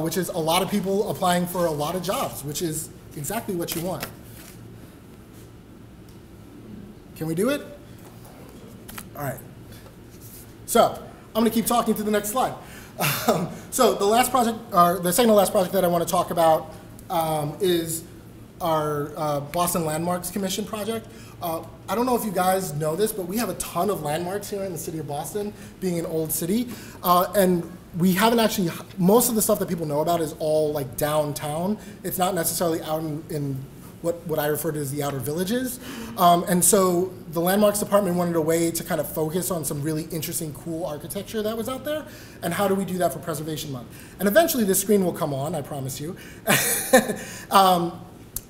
which is a lot of people applying for a lot of jobs, which is exactly what you want. Can we do it? All right. So I'm going to keep talking to the next slide. So the last project, or the second to last project that I want to talk about is our Boston Landmarks Commission project. I don't know if you guys know this, but we have a ton of landmarks here in the city of Boston, being an old city. And we haven't actually, most of the stuff that people know about is all like downtown. It's not necessarily out in what I refer to as the outer villages. And so the Landmarks Department wanted a way to kind of focus on some really interesting, cool architecture that was out there. And how do we do that for Preservation Month? And eventually this screen will come on, I promise you.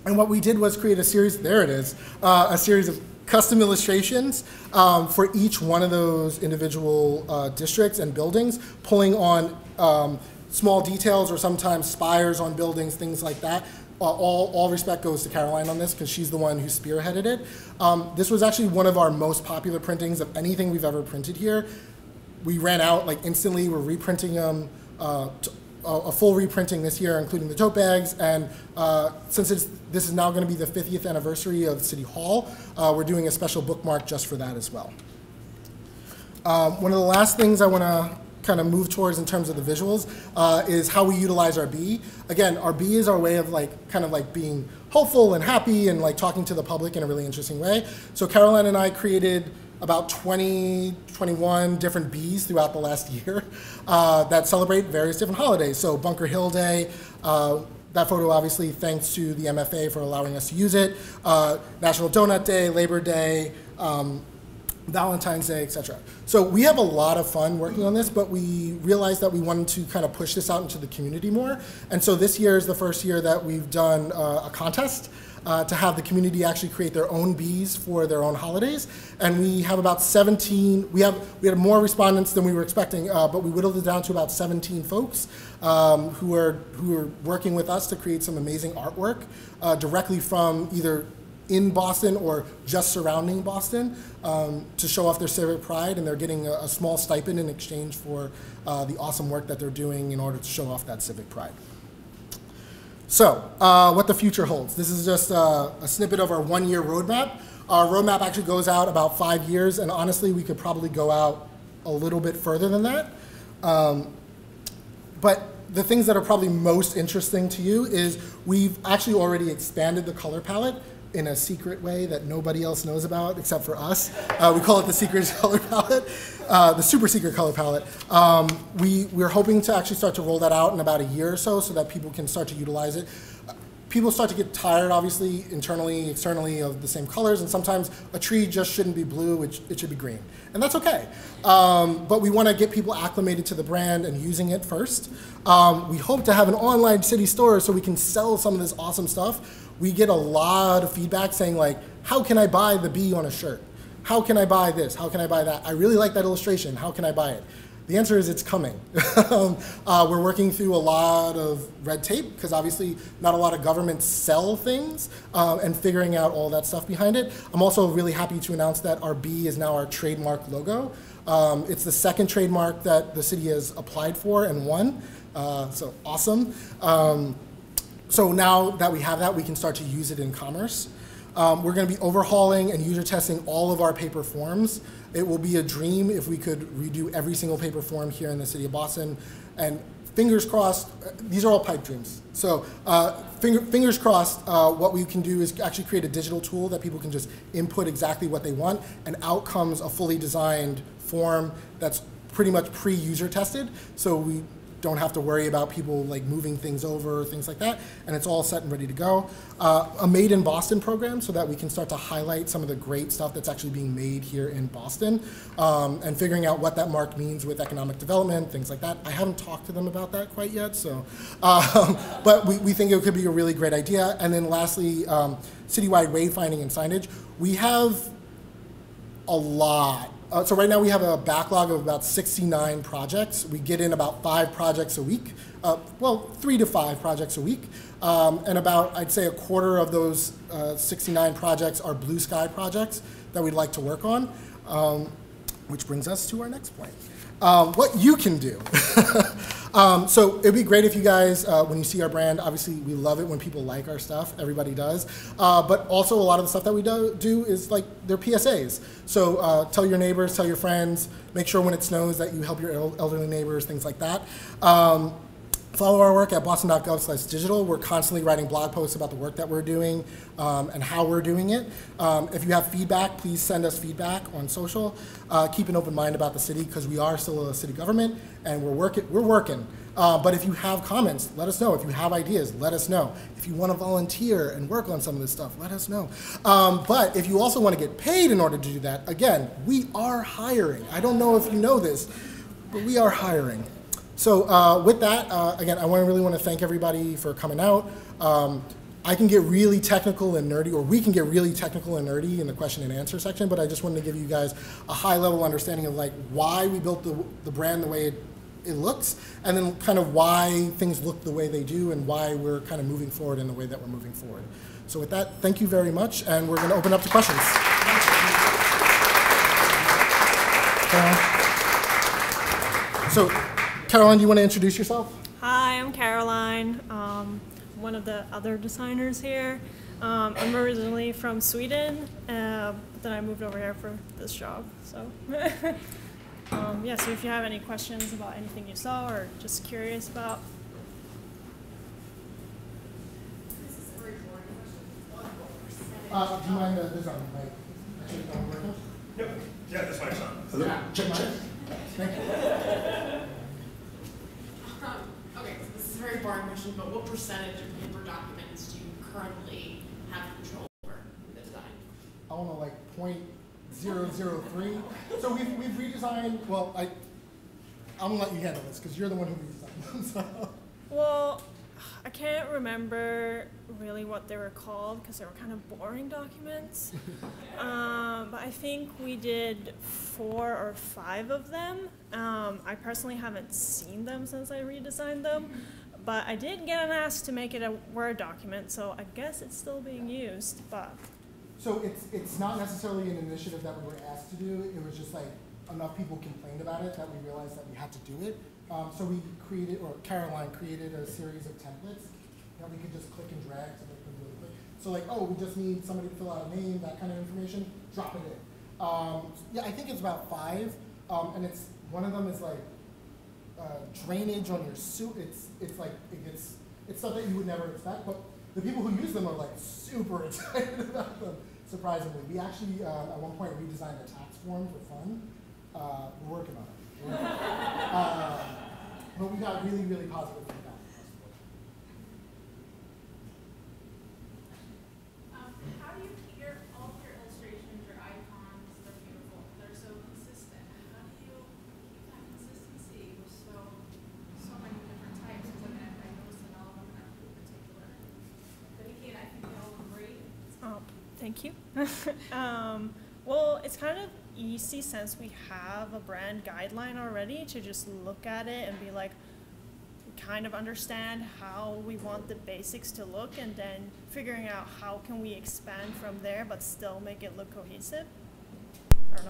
And what we did was create a series, there it is, a series of custom illustrations for each one of those individual districts and buildings, pulling on small details or sometimes spires on buildings, things like that. All respect goes to Caroline on this because she's the one who spearheaded it. This was actually one of our most popular printings of anything we've ever printed here. We ran out like instantly. We're reprinting them, a full reprinting this year, including the tote bags. And since this is now going to be the 50th anniversary of City Hall, we're doing a special bookmark just for that as well. One of the last things I want to kind of move towards in terms of the visuals is how we utilize our bee. Again, our bee is our way of kind of being hopeful and happy and talking to the public in a really interesting way. So Caroline and I created about 21 different bees throughout the last year that celebrate various different holidays. So Bunker Hill Day, that photo obviously thanks to the MFA for allowing us to use it, National Donut Day, Labor Day, Valentine's Day, etc. So we have a lot of fun working on this, but we realized that we wanted to kind of push this out into the community more. And so this year is the first year that we've done a contest to have the community actually create their own bees for their own holidays. And we have about 17, we had more respondents than we were expecting, but we whittled it down to about 17 folks who are working with us to create some amazing artwork directly from either in Boston or just surrounding Boston to show off their civic pride, and they're getting a small stipend in exchange for the awesome work that they're doing in order to show off that civic pride. So, what the future holds. This is just a snippet of our one-year roadmap. Our roadmap actually goes out about 5 years, and honestly, we could probably go out a little bit further than that. But the things that are probably most interesting to you is we've actually already expanded the color palette in a secret way that nobody else knows about except for us. We call it the secret color palette, the super secret color palette. We're hoping to actually start to roll that out in about a year or so that people can start to utilize it. People start to get tired, obviously, internally, externally, of the same colors, and sometimes a tree just shouldn't be blue, it should be green. And that's okay. But we want to get people acclimated to the brand and using it first. We hope to have an online city store so we can sell some of this awesome stuff. We get a lot of feedback saying, like, how can I buy the bee on a shirt? How can I buy this? How can I buy that? I really like that illustration. How can I buy it? The answer is it's coming. We're working through a lot of red tape because obviously not a lot of governments sell things and figuring out all that stuff behind it. I'm also really happy to announce that our bee is now our trademark logo. It's the second trademark that the city has applied for and won, so awesome. So now that we have that, we can start to use it in commerce. We're going to be overhauling and user testing all of our paper forms. It will be a dream if we could redo every single paper form here in the city of Boston. And fingers crossed, these are all pipe dreams. So fingers crossed, what we can do is actually create a digital tool that people can just input exactly what they want, and out comes a fully designed form that's pretty much pre-user tested. So we don't have to worry about people like moving things over, things like that, and it's all set and ready to go. A Made in Boston program so that we can start to highlight some of the great stuff that's actually being made here in Boston, and figuring out what that mark means with economic development, things like that. I haven't talked to them about that quite yet, so, but we think it could be a really great idea. And then lastly, citywide wayfinding and signage. We have a lot. So right now we have a backlog of about 69 projects. We get in about 5 projects a week. Well, 3 to 5 projects a week. And about, I'd say, a quarter of those 69 projects are blue sky projects that we'd like to work on. Which brings us to our next point. What you can do. So it'd be great if you guys, when you see our brand, obviously we love it when people like our stuff, everybody does. But also a lot of the stuff that we do is like, they're PSAs. So tell your neighbors, tell your friends, make sure when it snows that you help your elderly neighbors, things like that. Follow our work at boston.gov/digital. We're constantly writing blog posts about the work that we're doing and how we're doing it. If you have feedback, please send us feedback on social. Keep an open mind about the city because we are still a city government and we're working. But if you have comments, let us know. If you have ideas, let us know. If you want to volunteer and work on some of this stuff, let us know. But if you also want to get paid in order to do that, again, we are hiring. I don't know if you know this, but we are hiring. So with that, again, I really want to thank everybody for coming out. I can get really technical and nerdy, or we can get really technical and nerdy in the question and answer section, but I just wanted to give you guys a high level understanding of like why we built the brand the way it looks, and then kind of why things look the way they do and why we're kind of moving forward in the way that we're moving forward. So with that, thank you very much, and we're going to open up to questions. So, Caroline, do you want to introduce yourself? Hi, I'm Caroline, one of the other designers here. I'm originally from Sweden, but then I moved over here for this job. So, yeah, so if you have any questions about anything you saw or just curious about. Do you mind this on my actually don't work? Yep. Yeah, that's my son. Hello? Yeah, check. Thank you. Okay, so this is a very boring question, but what percentage of paper documents do you currently have control over in the design? I don't know, like 0.003. So we've redesigned, well, I'm gonna let you handle this because you're the one who redesigned them. So. Well, I can't remember really what they were called because they were kind of boring documents. But I think we did 4 or 5 of them. I personally haven't seen them since I redesigned them, but I did get an ask to make it a Word document, so I guess it's still being used. But so it's not necessarily an initiative that we were asked to do. It was just like enough people complained about it that we realized that we had to do it. So we created, or Caroline created, a series of templates that we could just click and drag to make them really quick. So like, oh, we just need somebody to fill out a name, that kind of information, drop it in. Yeah, I think it's about 5, and it's one of them is like drainage on your suit. It's like it's stuff that you would never expect, but the people who use them are like super excited about them. Surprisingly, we actually at one point redesigned a tax form for fun. We're working on it. But we got really, really positive feedback. How do you keep all of your illustrations, your icons, they're beautiful, they're so consistent. How do you keep that consistency with so many different types? Because I noticed in all of them that in particular. But again, I think they all look great. Oh, thank you. Well, it's kind of easy since we have a brand guideline already to just look at it and be like, kind of understand how we want the basics to look, and then figuring out how can we expand from there but still make it look cohesive. I don't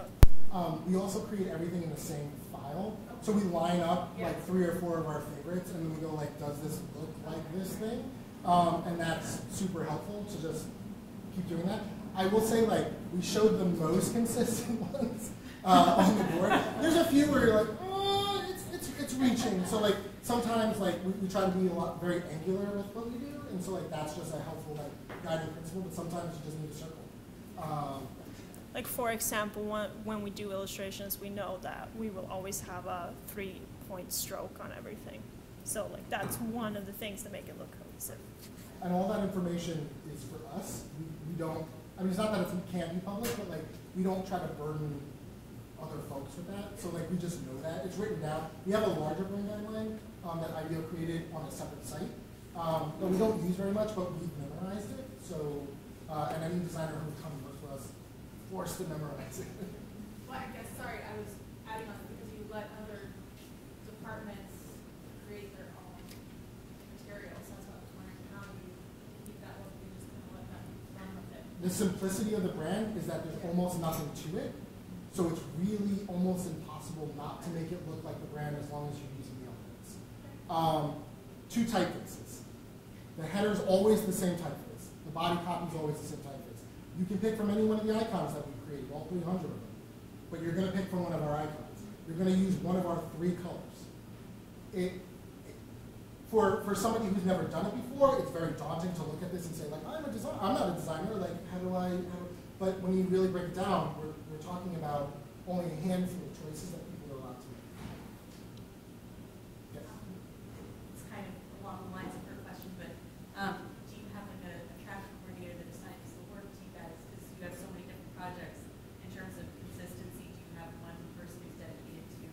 know. We also create everything in the same file. So we line up like 3 or 4 of our favorites, and then we go like, does this look like this thing? And that's super helpful to just keep doing that. I will say, like, we showed the most consistent ones on the board. There's a few where you're like, oh, it's reaching. So like sometimes like we try to be very angular with what we do, and so like that's just a helpful like guiding principle. But sometimes you just need a circle. Like for example, when we do illustrations, we know that we will always have a 3-point stroke on everything. So like that's one of the things that make it look cohesive. And all that information is for us. We don't. I mean, it's not that it can't be published, but like we don't try to burden other folks with that. So like we just know that it's written down. We have a larger brand guideline that IDEO created on a separate site that we don't use very much, but we've memorized it. So and any designer who comes to work for us forced to memorize it. Well, I guess, sorry, I was adding on because you let other departments create their own materials. That's what I was wondering. How do you keep that look? You just kind of let them run with it. The simplicity of the brand is that there's almost nothing to it. So it's really almost impossible not to make it look like the brand as long as you're using the elements. 2 typefaces. The header's always the same typeface. The body copy's always the same typeface. You can pick from any one of the icons that we created, all 300 of them. But you're going to pick from one of our icons. You're going to use one of our 3 colors. For somebody who's never done it before, it's very daunting to look at this and say, like, I'm not a designer. Like, but when you really break it down, we're talking about only a handful of choices that people are allowed to make. Yes. It's kind of along the lines of her question, but do you have like a traffic coordinator that assigns the work to you guys? Because you have so many different projects. In terms of consistency, do you have one person who's dedicated to,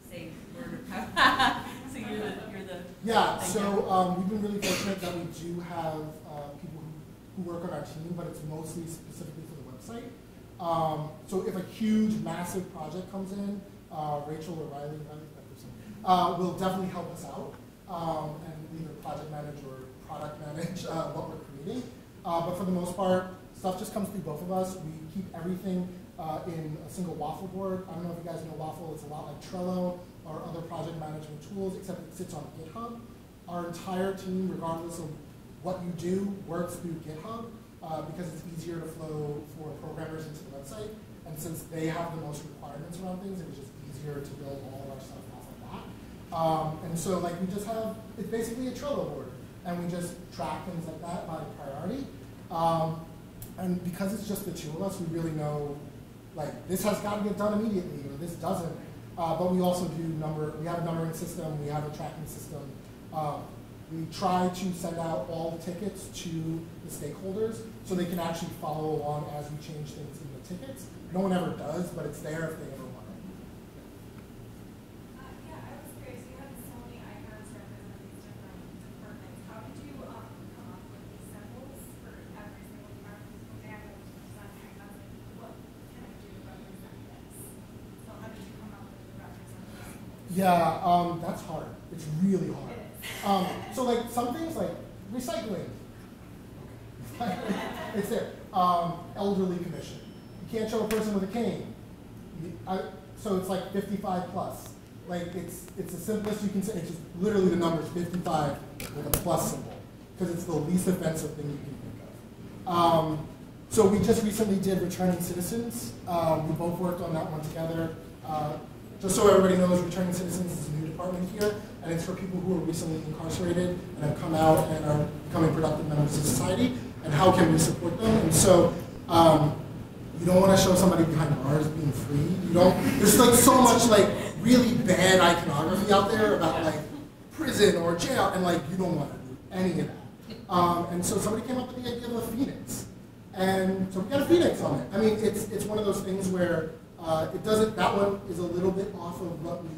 say, word of mouth? So you're the Yeah, so we've been really fortunate that we do have people who work on our team, but it's mostly specifically for the website. So if a huge, massive project comes in, Rachel or Riley, that person, will definitely help us out and either project manage or product manage what we're creating. But for the most part, stuff just comes through both of us. We keep everything in a single waffle board. I don't know if you guys know Waffle. It's a lot like Trello or other project management tools, except it sits on GitHub. Our entire team, regardless of what you do, works through GitHub because it's easier to flow for programmers into the website. And since they have the most requirements around things, it was just easier to build all of our stuff off of that. And so like we just have, it's basically a Trello board. And we just track things like that by priority. And because it's just the 2 of us, we really know, like, this has got to get done immediately, or this doesn't. But we also do we have a numbering system, we have a tracking system. We try to send out all the tickets to the stakeholders so they can actually follow along as we change things in the tickets. No one ever does, but it's there if they ever want it. Yeah, I was curious. You have so many icons representing these different departments. How did you come up with these symbols for every single department? Okay, I know design icons. What can I do to represent this? So how did you come up with the representation? Yeah, that's hard. It's really hard. So like some things like recycling. It's there. Elderly commission. You can't show a person with a cane. So it's like 55 plus. Like it's the simplest you can say. It's just literally the numbers 55 with a plus symbol. because it's the least offensive thing you can think of. So we just recently did Returning Citizens. We both worked on that one together. Just so everybody knows, Returning Citizens is a new department here, and it's for people who are recently incarcerated and have come out and are becoming productive members of society, and how can we support them. And so you don't want to show somebody behind bars being free. You don't. There's like so much like really bad iconography out there about like prison or jail, and like you don't want to do any of that. And so somebody came up with the idea of a phoenix, and so we got a phoenix on it. I mean, it's one of those things where it doesn't. That one is a little bit off of what we.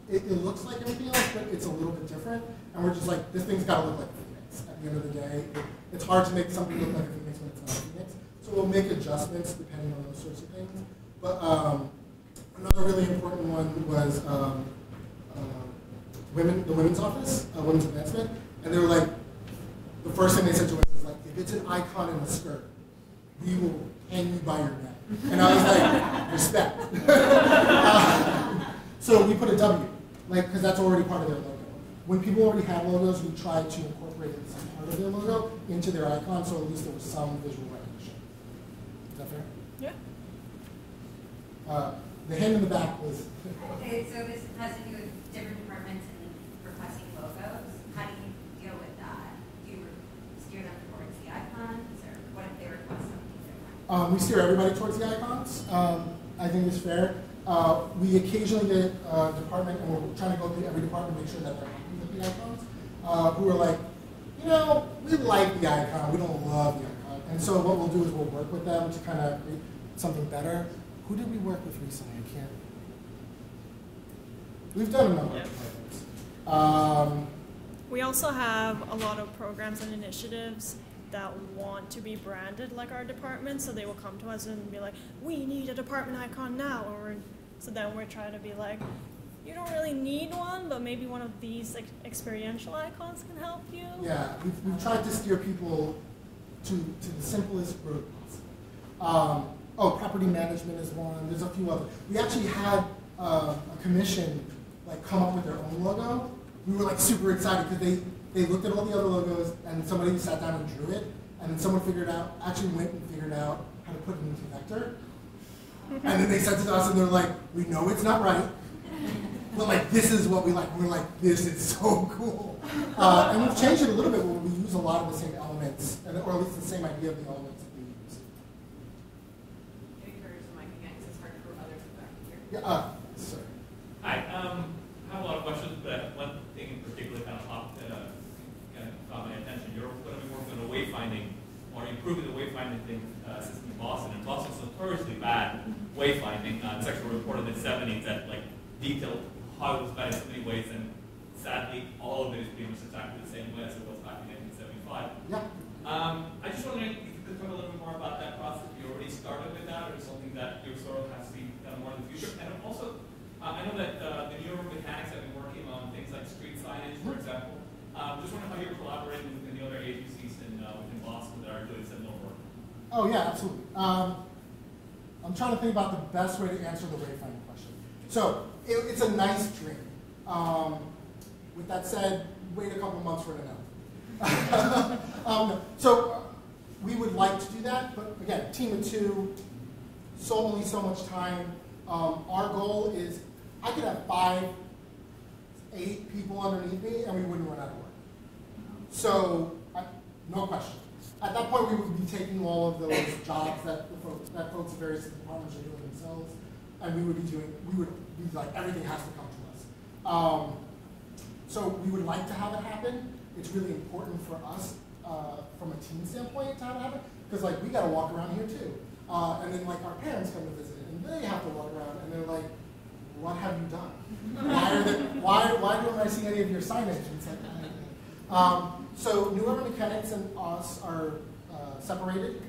It looks like everything else, but it's a little bit different. And we're just like, this thing's got to look like a phoenix. At the end of the day, it's hard to make something look like a phoenix when it's not a phoenix. So we'll make adjustments depending on those sorts of things. But another really important one was the women's office, women's advancement, and they were like, the first thing they said to us is like, if it's an icon in a skirt, we will hang you by your neck. And I was like, respect. So we put a W, like, because that's already part of their logo. When people already have logos, we tried to incorporate it as part of their logo into their icon, so at least there was some visual recognition. Is that fair? Yeah. The hand in the back was. Okay, so this has to do with different departments and requesting logos. How do you deal with that? Do you steer them towards the icons, or what if they request something different? We steer everybody towards the icons. I think it's fair. We occasionally get a department, and we're trying to go through every department to make sure that they're happy with the icons, who are like, you know, we like the icon, we don't love the icon. And so what we'll do is we'll work with them to kind of create something better. Who did we work with recently? I can't. We've done a number of departments. We also have a lot of programs and initiatives that want to be branded like our department, so they will come to us and be like, we need a department icon now. So then we're trying to be like, you don't really need one, but maybe one of these experiential icons can help you. Yeah, we've tried to steer people to the simplest route possible. Property management is one. There's a few others. We actually had a commission like come up with their own logo. We were like super excited because they looked at all the other logos and somebody sat down and drew it, and then someone actually went and figured out how to put it into vector. And then they sent it to us and they're like, we know it's not right, but like this is what we like. We're like, this is so cool. And we've changed it a little bit where we use a lot of the same elements, or at least the same idea of the elements that we use. It's hard for others to back here. Yeah, sorry. Hi, I have a lot of questions, but one thing in particular kind of caught my attention. You're going to be working on a wayfinding, or improving the wayfinding system in Boston. And Boston's notoriously bad wayfinding. It's actually reported in the 70s that like detailed how it was bad in so many ways, and sadly, all of it is pretty much exactly the same way as it was back in 1975. Yeah. I just wondering if you could talk a little bit more about that process. If you already started with that, or something that you sort of have seen kind of more in the future. And also, I know that the New York mechanics have been working on things like street signage, for example. Just wondering how you're collaborating with the other agencies within Boston that are doing similar work. Oh yeah, absolutely. I'm trying to think about the best way to answer the wayfinding question. So it's a nice dream. With that said, wait a couple months for an announcement. So we would like to do that, but again, team of two, only so much time. Our goal is I could have 5, 8 people underneath me, and we wouldn't run out of work. So no question. At that point, we would be taking all of those jobs that folks in various departments are doing themselves, and we would be like, everything has to come to us. So we would like to have it happen. It's really important for us from a team standpoint to have it happen, because like we got to walk around here too, and then like our parents come to visit, and they have to walk around, and they're like, "What have you done? Why don't I see any of your signage?" And it's like, so New Urban Mechanics and us are separated.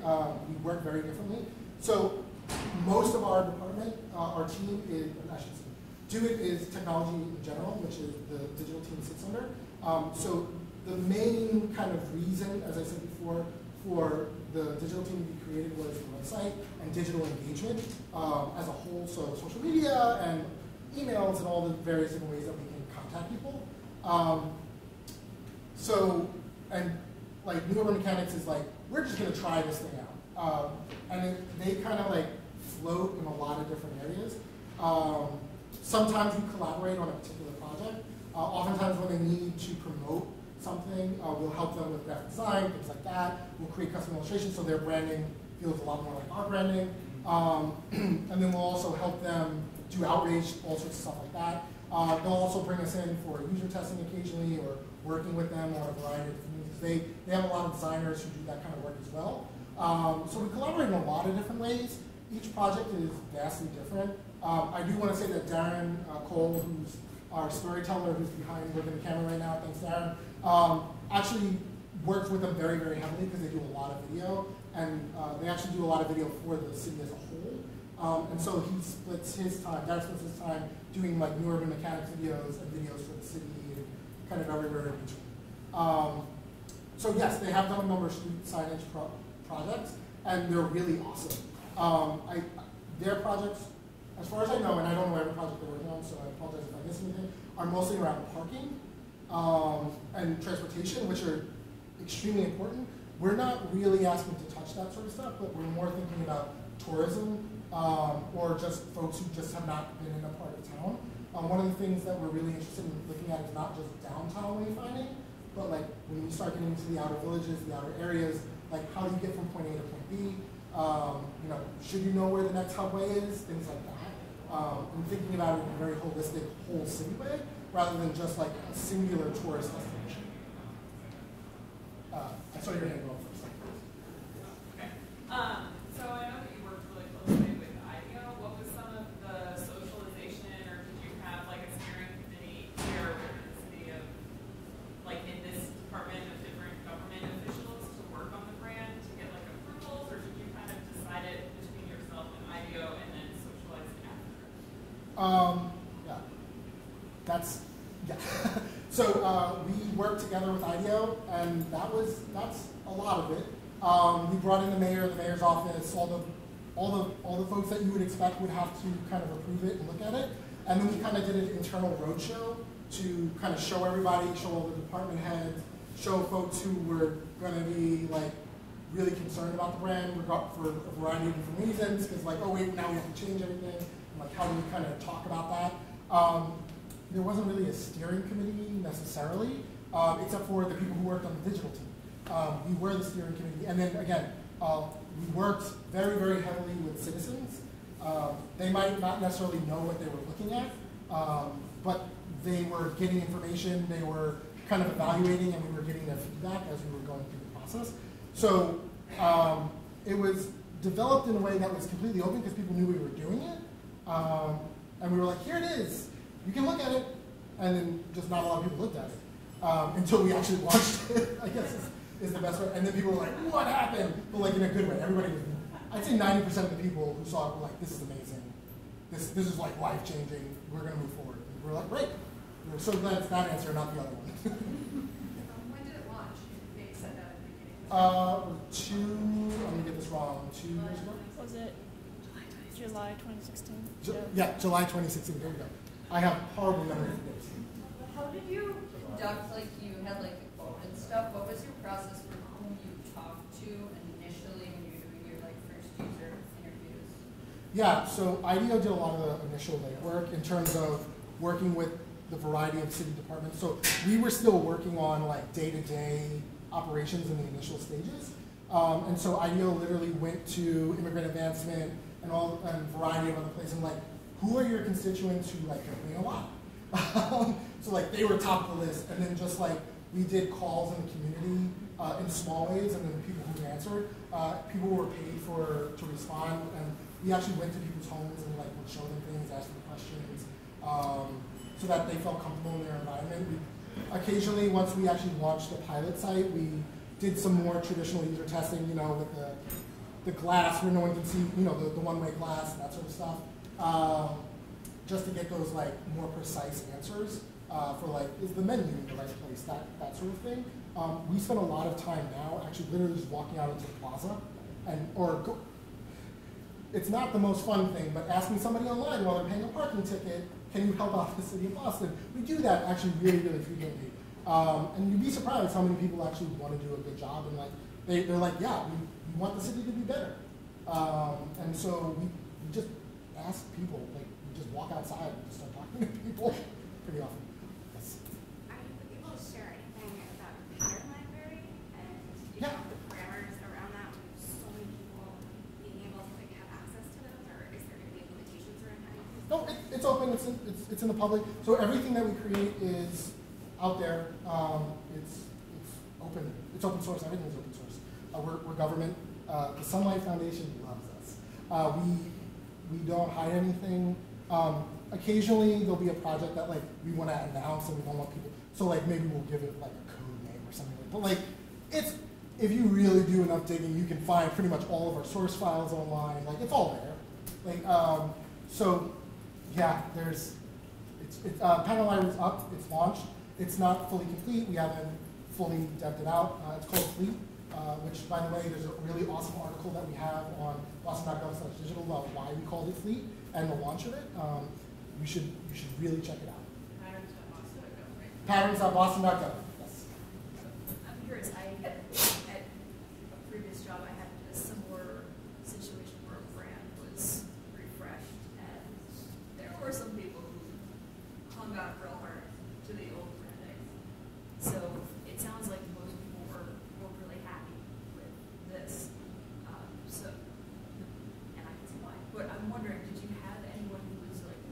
We work very differently. So most of our department, our team is, I should say, Do-It is technology in general, which is the digital team sits under. So the main kind of reason, as I said before, for the digital team to be created was the website and digital engagement as a whole. So social media and emails and all the various different ways that we can contact people. And like New Urban Mechanics is like, we're just gonna try this thing out. They kind of like float in a lot of different areas. Sometimes we collaborate on a particular project. Oftentimes when they need to promote something, we'll help them with graphic design, things like that. We'll create custom illustrations so their branding feels a lot more like our branding. And then we'll also help them do outreach, all sorts of stuff like that. They'll also bring us in for user testing occasionally or working with them on a variety of different things. They have a lot of designers who do that kind of work as well. So we collaborate in a lot of different ways. Each project is vastly different. I do want to say that Darren Cole, who's our storyteller, who's behind the camera right now, thanks Darren, actually works with them very, very heavily because they do a lot of video. And they actually do a lot of video for the city as a whole. And so he splits his time, Darren splits his time doing like New Urban Mechanics videos and videos for the city and kind of everywhere in between. So yes, they have done a number of street signage projects, and they're really awesome. Their projects, as far as I know, and I don't know every project they're working on, so I apologize if I miss anything, are mostly around parking and transportation, which are extremely important. We're not really asking to touch that sort of stuff, but we're more thinking about tourism or just folks who just have not been in a part of town. One of the things that we're really interested in looking at is not just downtown wayfinding, but like when you start getting into the outer villages, the outer areas, like how do you get from point A to point B? Should you know where the next hubway is? Things like that. And thinking about it in a very holistic, whole city way, rather than just like a singular tourist destination. I saw your hand go first. Okay. So I know that you worked really closely with IDEO. What was some of the socialization, or did you have like a steering committee here within the city of, like in this department of different government officials to work on the brand to get like approvals, or did you kind of decide it between yourself and IDEO and then socialize it after? Yeah. So we worked together with IDEO, and that's a lot of it. We brought in the mayor, the mayor's office, all the folks that you would expect would have to kind of approve it and look at it. And then we kind of did an internal roadshow to kind of show everybody, show all the department heads, show folks who were going to be like really concerned about the brand for a variety of different reasons, because like, oh wait, now we have to change everything. And like, how do we kind of talk about that? There wasn't really a steering committee necessarily, except for the people who worked on the digital team. We were the steering committee, and then again, we worked very, very heavily with citizens. They might not necessarily know what they were looking at, but they were getting information, they were kind of evaluating, and we were getting their feedback as we were going through the process. So it was developed in a way that was completely open because people knew we were doing it. And we were like, here it is. You can look at it. And then just not a lot of people looked at it until we actually launched it, I guess is the best way. And then people were like, what happened? But like in a good way. Everybody was, I'd say 90% of the people who saw it were like, this is amazing. This is like life-changing. We're going to move forward. And we're like, great. We're so glad it's that answer, not the other one. When did it launch? They said that at the beginning. I'm going to get this wrong, 2 years ago? Was it July 2016? Yeah, July 2016. There we go. I have horrible memory of dates. How did you conduct, like you had like a quote and stuff, what was your process for whom you talked to initially when you were doing your like first user interviews? Yeah, so IDEO did a lot of the initial legwork in terms of working with the variety of city departments. So we were still working on like day-to-day operations in the initial stages. And so IDEO literally went to immigrant advancement and a variety of other places and like, who are your constituents who like complain a lot? So like they were top of the list, and then just like we did calls in the community in small ways, and then the people who answered, people were paid to respond, and we actually went to people's homes and like would show them things, ask them questions, so that they felt comfortable in their environment. Occasionally, once we actually launched the pilot site, we did some more traditional user testing, with the glass where no one can see, the one-way glass and that sort of stuff. Just to get those like more precise answers for like, is the menu in the right place, that sort of thing. We spend a lot of time now actually literally just walking out into the plaza it's not the most fun thing, but asking somebody online while they're paying a parking ticket, can you help out the city of Boston? We do that actually really, really frequently. And you'd be surprised how many people actually want to do a good job, and like they're like, yeah, we want the city to be better. And so we just ask people, like we just walk outside and start talking to people pretty often. Yes. Are you able to share anything about your pattern library and Yeah. the parameters around that with so many people being able to like have access to those, or is there going to be limitations around how you use them? No, it's open. It's in the public. So everything that we create is out there. It's open. It's open source. Everything is open source. We're government. The Sunlight Foundation loves us. We don't hide anything. Occasionally there'll be a project that like we want to announce and we don't want people. So like maybe we'll give it like a code name or something like that. But like it's, if you really do enough digging, you can find pretty much all of our source files online. Like it's all there. Like so yeah, Pattern Library is up. It's launched. It's not fully complete. We haven't fully devved it out. It's called Fleet. Which, by the way, there's a really awesome article that we have on boston.gov/digital about why we called it Fleet and the launch of it. You should really check it out. Patterns.boston.gov, right? Patterns.boston.gov. Yes. I'm curious, at a previous job, I had a similar situation where a brand was refreshed, and there were some people who hung on real hard to the old branding. So it sounds like most people were really happy with this. So, and I can see why. But I'm wondering, did you have anyone who was like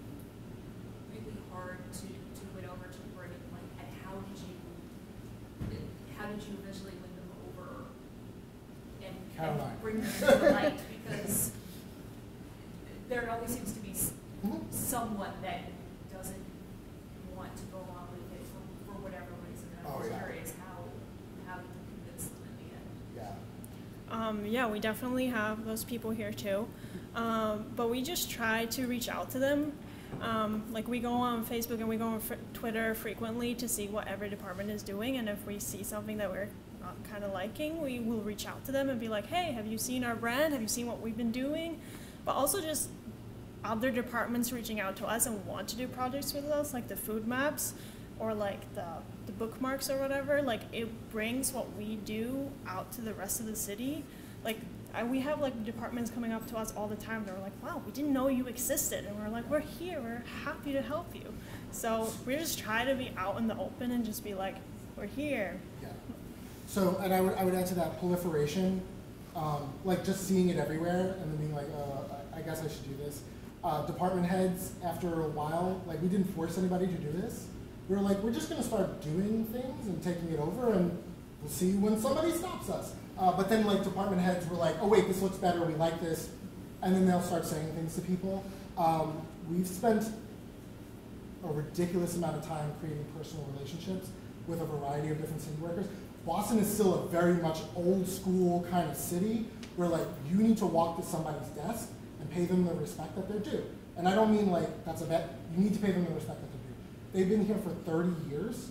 really hard to win over to bring, like, and how did you eventually win them over and bring them to the light? Because there always seems to be someone that doesn't want to go along with it for whatever reason. And I'm just curious how you convince them in the end. Yeah. Yeah, we definitely have those people here too. But we just try to reach out to them. Like we go on Facebook and we go on Twitter frequently to see what every department is doing, and if we see something that we're not kind of liking, we will reach out to them and be like, hey, have you seen our brand? Have you seen what we've been doing? But also just other departments reaching out to us and want to do projects with us, like the food maps or like the bookmarks or whatever. Like it brings what we do out to the rest of the city. Like we have like departments coming up to us all the time. They're like, wow, we didn't know you existed. And we're like, we're here, we're happy to help you. So we just try to be out in the open and just be like, we're here. Yeah. So, and I would add to that proliferation, like just seeing it everywhere and then being like, I guess I should do this. Department heads, after a while, like we didn't force anybody to do this. We were like, we're just going to start doing things and taking it over, and we'll see when somebody stops us. But then like department heads were like, oh wait, this looks better, we like this. And then they'll start saying things to people. We've spent a ridiculous amount of time creating personal relationships with a variety of different city workers. Boston is still a very much old school kind of city where like you need to walk to somebody's desk and pay them the respect that they're due. And I don't mean like that's a bet, you need to pay them the respect that they're due. They've been here for 30 years.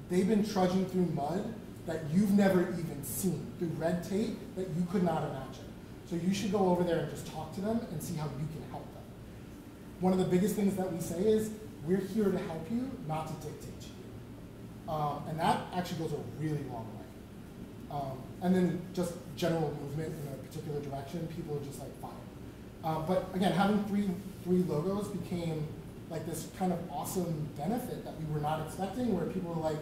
They've been trudging through mud that you've never even seen, through red tape that you could not imagine. So you should go over there and just talk to them and see how you can help them. One of the biggest things that we say is, we're here to help you, not to dictate to you. And that actually goes a really long way. And then just general movement in a particular direction, people are just like, fine. But again, having three logos became like this kind of awesome benefit that we were not expecting, where people were like,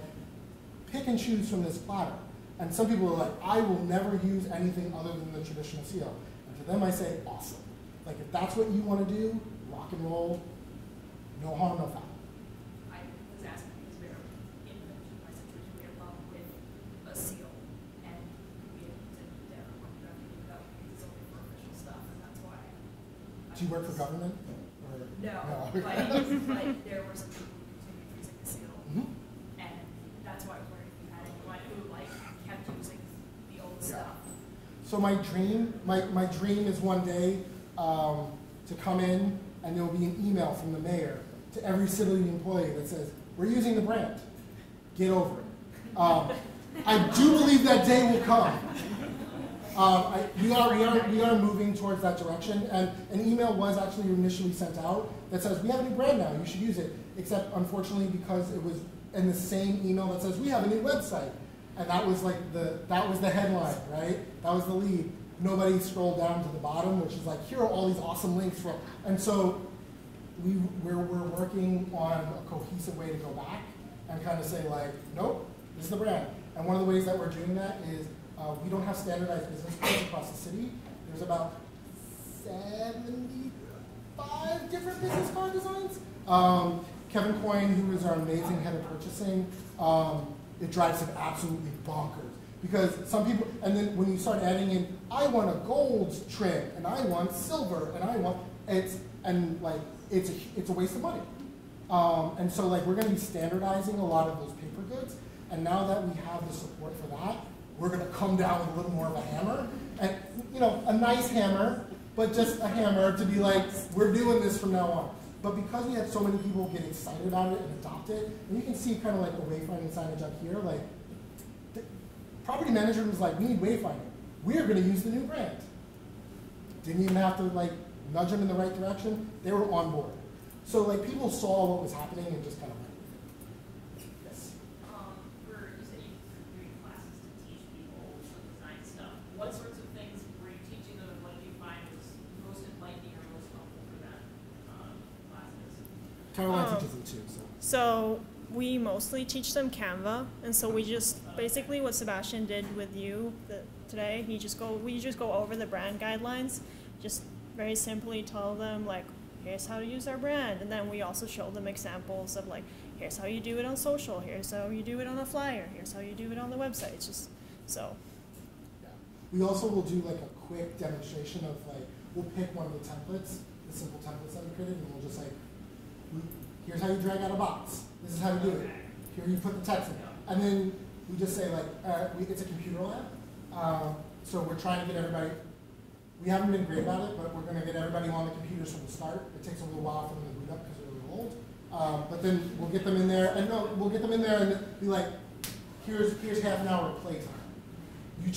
pick and choose from this platter. And some people were like, I will never use anything other than the traditional seal. And to them I say, awesome. Like if that's what you want to do, rock and roll, no harm, no foul. I was asking because we were in my situation, we had a problem with a seal, and we didn't ever want to give it up because it's only for official stuff, and that's why. Do you work for government? Or? No, No. but there were some people who continued using the seal, Mm-hmm. and that's why I was wondering if you had anyone who like kept using the old stuff. So my dream is one day to come in and there will be an email from the mayor to every city employee that says, we're using the brand, get over it. I do believe that day will come. We are moving towards that direction, and an email was actually initially sent out that says, we have a new brand now, you should use it, except unfortunately because it was in the same email that says, we have a new website. And that was like that was the headline, right? That was the lead. Nobody scrolled down to the bottom, which is like, here are all these awesome links for, and so we're working on a cohesive way to go back and kind of say like, nope, this is the brand. And one of the ways that we're doing that is we don't have standardized business cards across the city. There's about 75 different business card designs. Kevin Coyne, who is our amazing head of purchasing, it drives him absolutely bonkers. Because some people, and then when you start adding in, I want a gold trim, and I want silver, and I want, it's a waste of money. And so like we're gonna be standardizing a lot of those paper goods, and now that we have the support for that, we're gonna come down with a little more of a hammer, and a nice hammer, but just a hammer to be like, we're doing this from now on. But because we had so many people get excited about it and adopt it, and you can see kind of like the wayfinding signage up here, like, the property manager was like, we need wayfinding. We are going to use the new brand. Didn't even have to like nudge them in the right direction. They were on board. So like people saw what was happening and just kind of went with it. Yes. You said you were doing classes to teach people some design stuff. What sorts of things were you teaching them, and what did you find was most enlightening or most helpful for them classes? Caroline teaches them too. So we mostly teach them Canva, and so we just basically what Sebastian did with you today. We just go over the brand guidelines, just very simply tell them like, here's how to use our brand, and then we also show them examples of like, here's how you do it on social, here's how you do it on a flyer, here's how you do it on the website. It's just so. Yeah. We also will do like a quick demonstration of like, we'll pick one of the templates, the simple templates that we created, and we'll just like, here's how you drag out a box. This is how you do it. Here you put the text in. And then we just say like, it's a computer lab. So we're trying to get everybody, we haven't been great about it, but we're going to get everybody on the computers from the start. It takes a little while for them to boot up because they're a little old. But then we'll get them in there, and we'll get them in there and be like, here's half an hour of playtime. You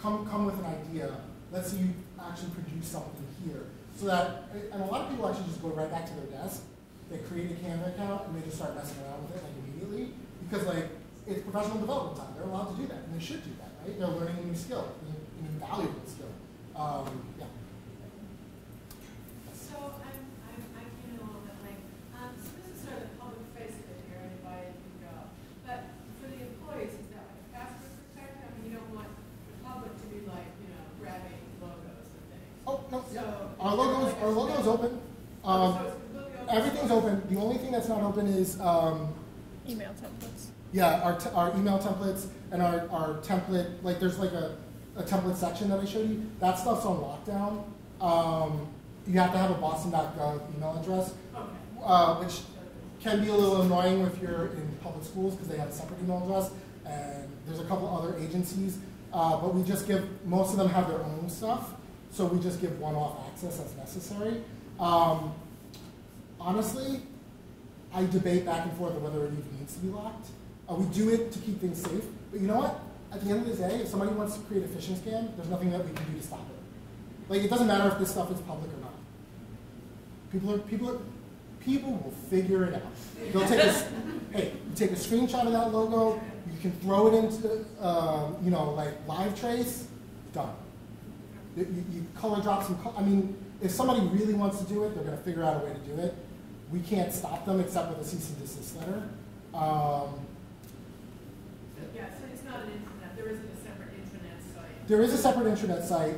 come with an idea. Let's see you actually produce something here. So that, and a lot of people actually just go right back to their desk. They create a Canva account and they just start messing around with it like immediately because like it's professional development time. They're allowed to do that and they should do that, right? They're learning a new skill, a new valuable skill. Yeah. So I'm getting a little bit like, so this is sort of the public face of it here, anybody can go. But for the employees, is that like a password protector? I mean, you don't want the public to be like, grabbing logos and things. Oh no, So, yeah. Our logo is open. Everything's open. The only thing that's not open is Email templates. yeah, our email templates and our template. Like there's like a template section that I showed you. That stuff's on lockdown. You have to have a boston.gov email address, which can be a little annoying if you're in public schools because they have a separate email address. And there's a couple other agencies, but we just give, most of them have their own stuff, so we just give one-off access as necessary. Honestly, I debate back and forth on whether it even needs to be locked. We do it to keep things safe, but you know what? At the end of the day, if somebody wants to create a phishing scam, there's nothing that we can do to stop it. Like, it doesn't matter if this stuff is public or not. People will figure it out. They'll take you take a screenshot of that logo, you can throw it into, like live trace, done. You color drop some, I mean, if somebody really wants to do it, they're going to figure out a way to do it. We can't stop them except with a cease and desist letter. Yeah, so it's not an intranet. There isn't a separate intranet site. There is a separate intranet site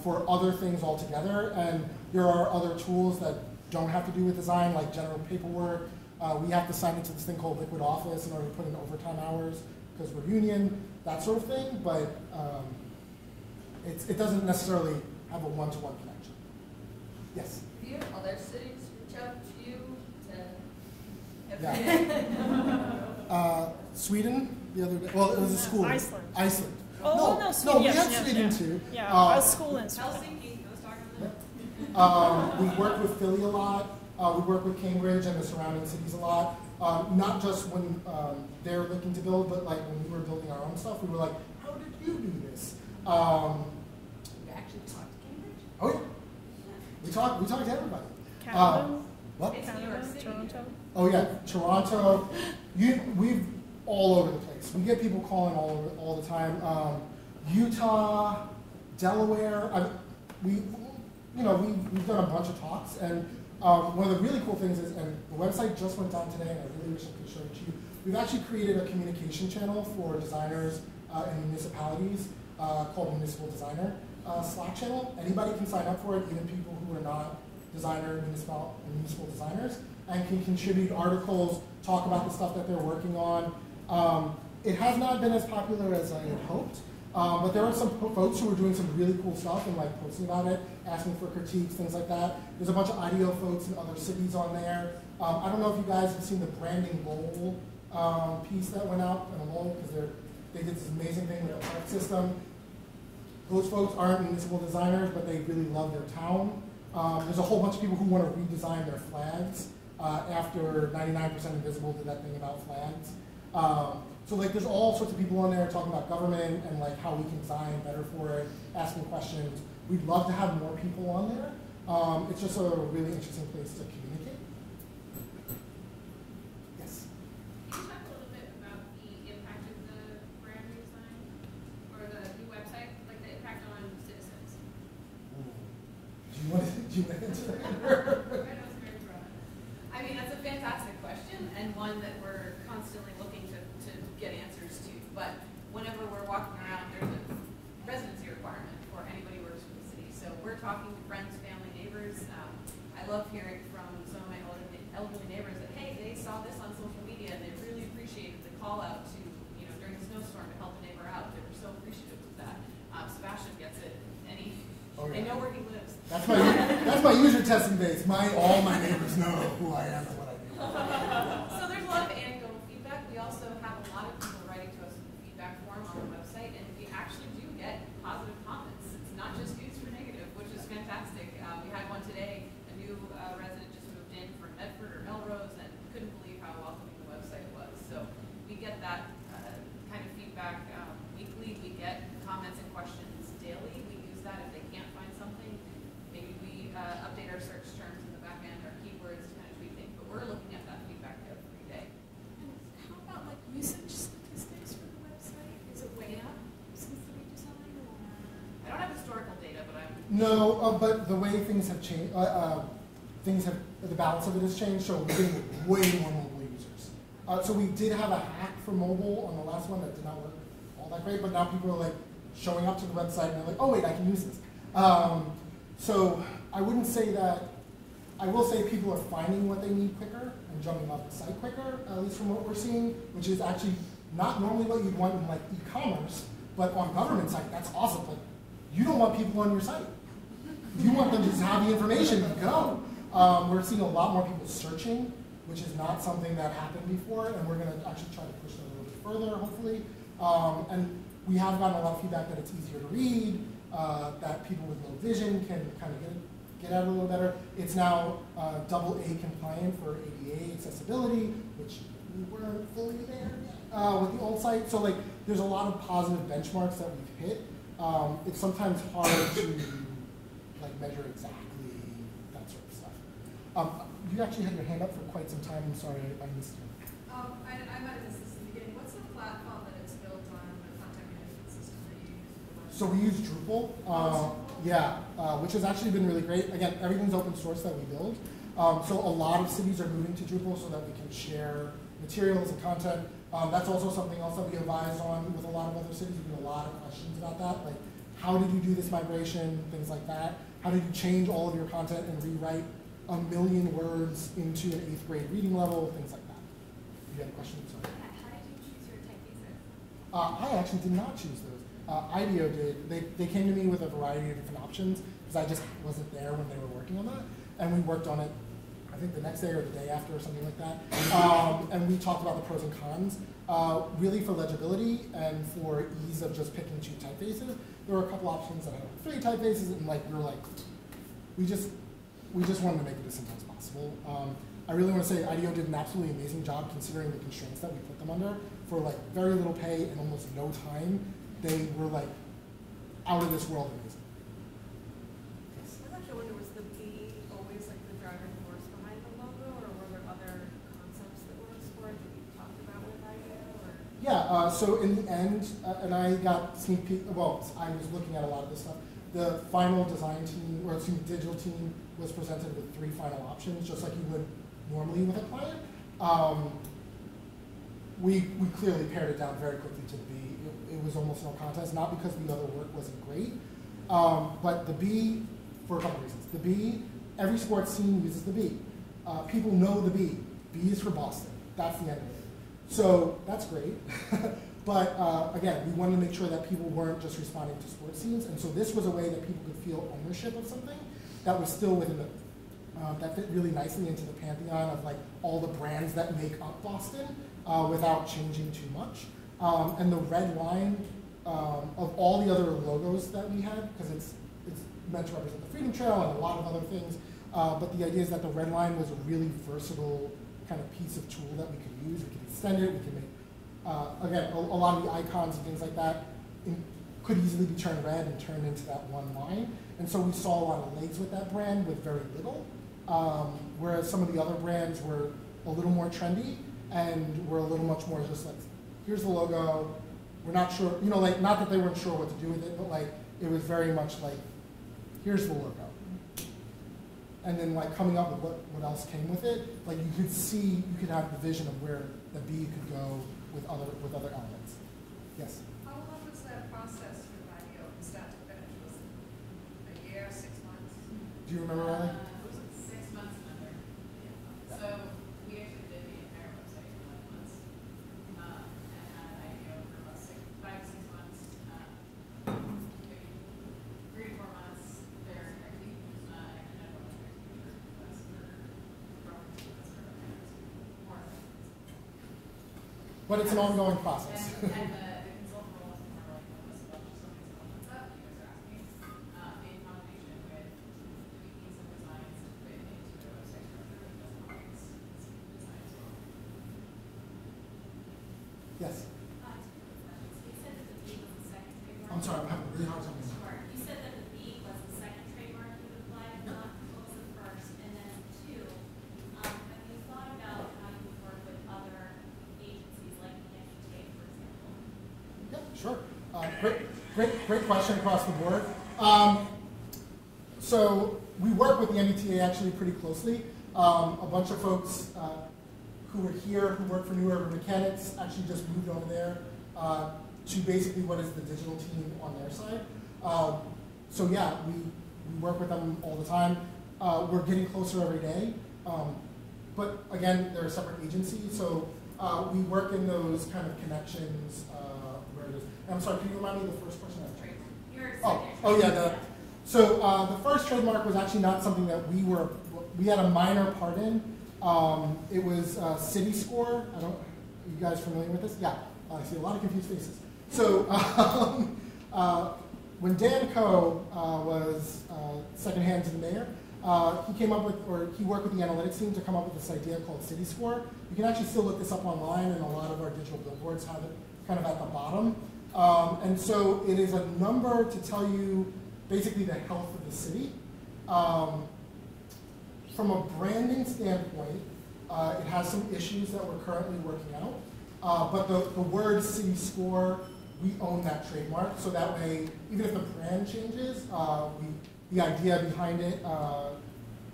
for other things altogether, and there are other tools that don't have to do with design, like general paperwork. We have to sign into this thing called Liquid Office in order to put in overtime hours because we're union, that sort of thing, but it doesn't necessarily have a one-to-one connection. Yes? Do you have other cities reach out to you to have Sweden the other day. Well, it was a school. Iceland. Oh, no, Sweden. No, we had Sweden too. Yeah, a school in Sweden. Helsinki, I was talking about. We work with Philly a lot. We work with Cambridge and the surrounding cities a lot. Not just when they're looking to build, but like when we were building our own stuff, we were like, how did you do this? You actually talked to Cambridge? Oh yeah. We talk to everybody. Calvin? What? It's New York City. Toronto. Oh yeah, Toronto. We've all over the place. We get people calling all the time. Utah, Delaware. We've done a bunch of talks, and one of the really cool things is, and the website just went down today, and I really wish I could show it to you. We've actually created a communication channel for designers in municipalities called Municipal Designer Slack channel. Anybody can sign up for it, even people who are not municipal designers, and can contribute articles, talk about the stuff that they're working on. It has not been as popular as I had hoped, but there are some folks who are doing some really cool stuff and like posting about it, asking for critiques, things like that. There's a bunch of IDEO folks in other cities on there. I don't know if you guys have seen the branding Lowell piece that went out in Lowell, because they did this amazing thing with the park system. Those folks aren't municipal designers, but they really love their town. There's a whole bunch of people who want to redesign their flags after 99% Invisible did that thing about flags. So like there's all sorts of people on there talking about government and like how we can design better for it, asking questions. We'd love to have more people on there. It's just a really interesting place to communicate. Yes? Can you talk a little bit about the impact of the brand redesign or the new website, like the impact on citizens? Do you want to answer that? I know it's very broad. I mean, that's a fantastic question and one that we're constantly looking to get answers to. But whenever we're walking around, there's a residency requirement for anybody who works for the city. So we're talking to friends, family, neighbors. I love hearing from some of my elderly neighbors that, hey, they saw this on social media and they really appreciated the call out to, during the snowstorm to help a neighbor out. They were so appreciative of that. Sebastian gets it, and they know where he lives. That's my user testing base. All my neighbors know who I am and what I do. So there's a lot of anecdotal feedback. We also have a lot of people writing to us in the feedback form on the website, and we actually do get positive comments. It's not just used for negative, which is fantastic. We had one today. A new resident just moved in from Medford or Melrose and couldn't believe how welcoming the website was. So we get that kind of feedback weekly. We get comments and questions daily. We use that if they can't find something. Maybe we update our search terms in the back end, our keywords to kind of tweak things, but we're looking at that feedback every day. And how about like usage statistics for the website? Is it way up since the redesign, or? I don't have historical data, but I'm... No, but the way things have changed, the balance of it has changed, so we're getting way more mobile users. So we did have a hack for mobile on the last one that did not work all that great, but now people are like showing up to the website and they're like, oh wait, I can use this. So I wouldn't say that. I will say people are finding what they need quicker and jumping off the site quicker, at least from what we're seeing, which is actually not normally what you'd want in like e-commerce, but on government site, that's awesome. Like, you don't want people on your site. You want them to just have the information and go. We're seeing a lot more people searching, which is not something that happened before, and we're going to actually try to push that a little bit further, hopefully. And we have gotten a lot of feedback that it's easier to read, that people with low vision can kind of get at it a little better. It's now AA compliant for ADA accessibility, which we weren't fully there yet with the old site. So like, there's a lot of positive benchmarks that we've hit. It's sometimes hard to like measure exactly that sort of stuff. You actually had your hand up for quite some time. I'm sorry, I missed you. I might have missed this in the beginning. What's the platform that it's built on, the content management system that you use? So we use Drupal, which has actually been really great. Again, everything's open source that we build. So a lot of cities are moving to Drupal so that we can share materials and content. That's also something else that we advise on with a lot of other cities. We get a lot of questions about that, like how did you do this migration, things like that. How did you change all of your content and rewrite 1 million words into an 8th grade reading level, things like that. You had a question? Sorry. How did you choose your typefaces? I actually did not choose those. IDEO did. They came to me with a variety of different options because I just wasn't there when they were working on that. And we worked on it, I think the next day or the day after or something like that. And we talked about the pros and cons. Really for legibility and for ease of just picking 2 typefaces, there were a couple options that had 3 typefaces, and like we were like, we just wanted to make it as simple as possible. I really want to say IDEO did an absolutely amazing job considering the constraints that we put them under. For like very little pay and almost no time, they were like out of this world amazing. I actually wonder, was the B always like the driving force behind the logo? so in the end, and I got sneak peek, well, I was looking at a lot of this stuff. The final design team, or excuse me, digital team was presented with 3 final options, just like you would normally with a client. We clearly pared it down very quickly to the B. It was almost no contest, not because the other work wasn't great, but the B, for a couple reasons. The B, every sports team uses the B. People know the B. B is for Boston. That's the end of it. So that's great. But again, we wanted to make sure that people weren't just responding to sports teams, and so this was a way that people could feel ownership of something that was still within the, that fit really nicely into the pantheon of like all the brands that make up Boston without changing too much. And the red line of all the other logos that we had, because it's meant to represent the Freedom Trail and a lot of other things, but the idea is that the red line was a really versatile kind of piece of tool that we could use. We could extend it, we could make, again, a lot of the icons and things like that could easily be turned red and turned into that one line. And so we saw a lot of legs with that brand with very little, whereas some of the other brands were a little more trendy and were a little much more just like, here's the logo, we're not sure, you know, like, not that they weren't sure what to do with it, but like, it was very much like, here's the logo. And then like coming up with what else came with it, like you could see, you could have the vision of where the B could go with other elements. Yes? How long was that process for the IDO from start to finish? Was it a year, 6 months? Do you remember, Riley? It was 6 months and under. Yeah. So we actually did the entire website in 11 months. And had an IDO for about 5 to 6 months. Maybe 3 to 4 months there. I think I had one request for more. But it's an ongoing process. And the consultant role was more like, what was about just something's going on, you guys are asking, in combination with tweaking some designs to fit into the website structure, and doesn't always design as well. Yes? You said that the B was the second trademark. I'm sorry, I'm having a really hard time. Sure. You said that the B was the second trademark you would apply, not what was the first, and then 2. Have you thought about how you would work with other agencies like the MBTA, for example? Yep, sure. Great question across the board. So we work with the MBTA actually pretty closely. A bunch of folks who were here, who work for New Urban Mechanics, actually just moved over there to basically what is the digital team on their side. So yeah, we work with them all the time. We're getting closer every day. But again, they're a separate agency, so we work in those kind of connections where it is. And I'm sorry, can you remind me of the first question? The first trademark was actually not something that we had a minor part in. It was City Score. Are you guys familiar with this? Yeah, I see a lot of confused faces. So when Dan Coe was second hand to the mayor, he came up with, or he worked with the analytics team to come up with this idea called City Score. You can actually still look this up online, and a lot of our digital billboards have it kind of at the bottom. And so it is a number to tell you basically the health of the city. From a branding standpoint, it has some issues that we're currently working out. But the word City Score, we own that trademark, so that way, even if the brand changes, the idea behind it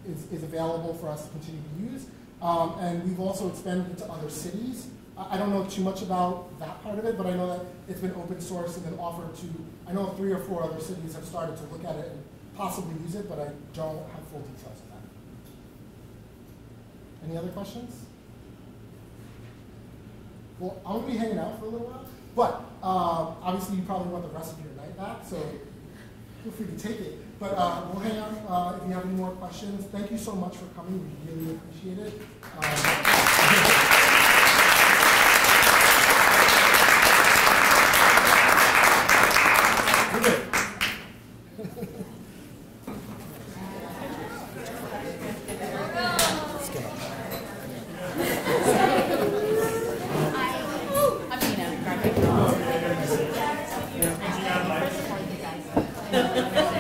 is available for us to continue to use. And we've also expanded it to other cities. I don't know too much about that part of it, but I know that it's been open source and then offered to, I know 3 or 4 other cities have started to look at it and possibly use it, but I don't have full details of that. Any other questions? Well, I'm going to be hanging out for a little while, but obviously you probably want the rest of your night back, so feel free to take it. But we'll hang out if you have any more questions. Thank you so much for coming. We really appreciate it. I'm Nina.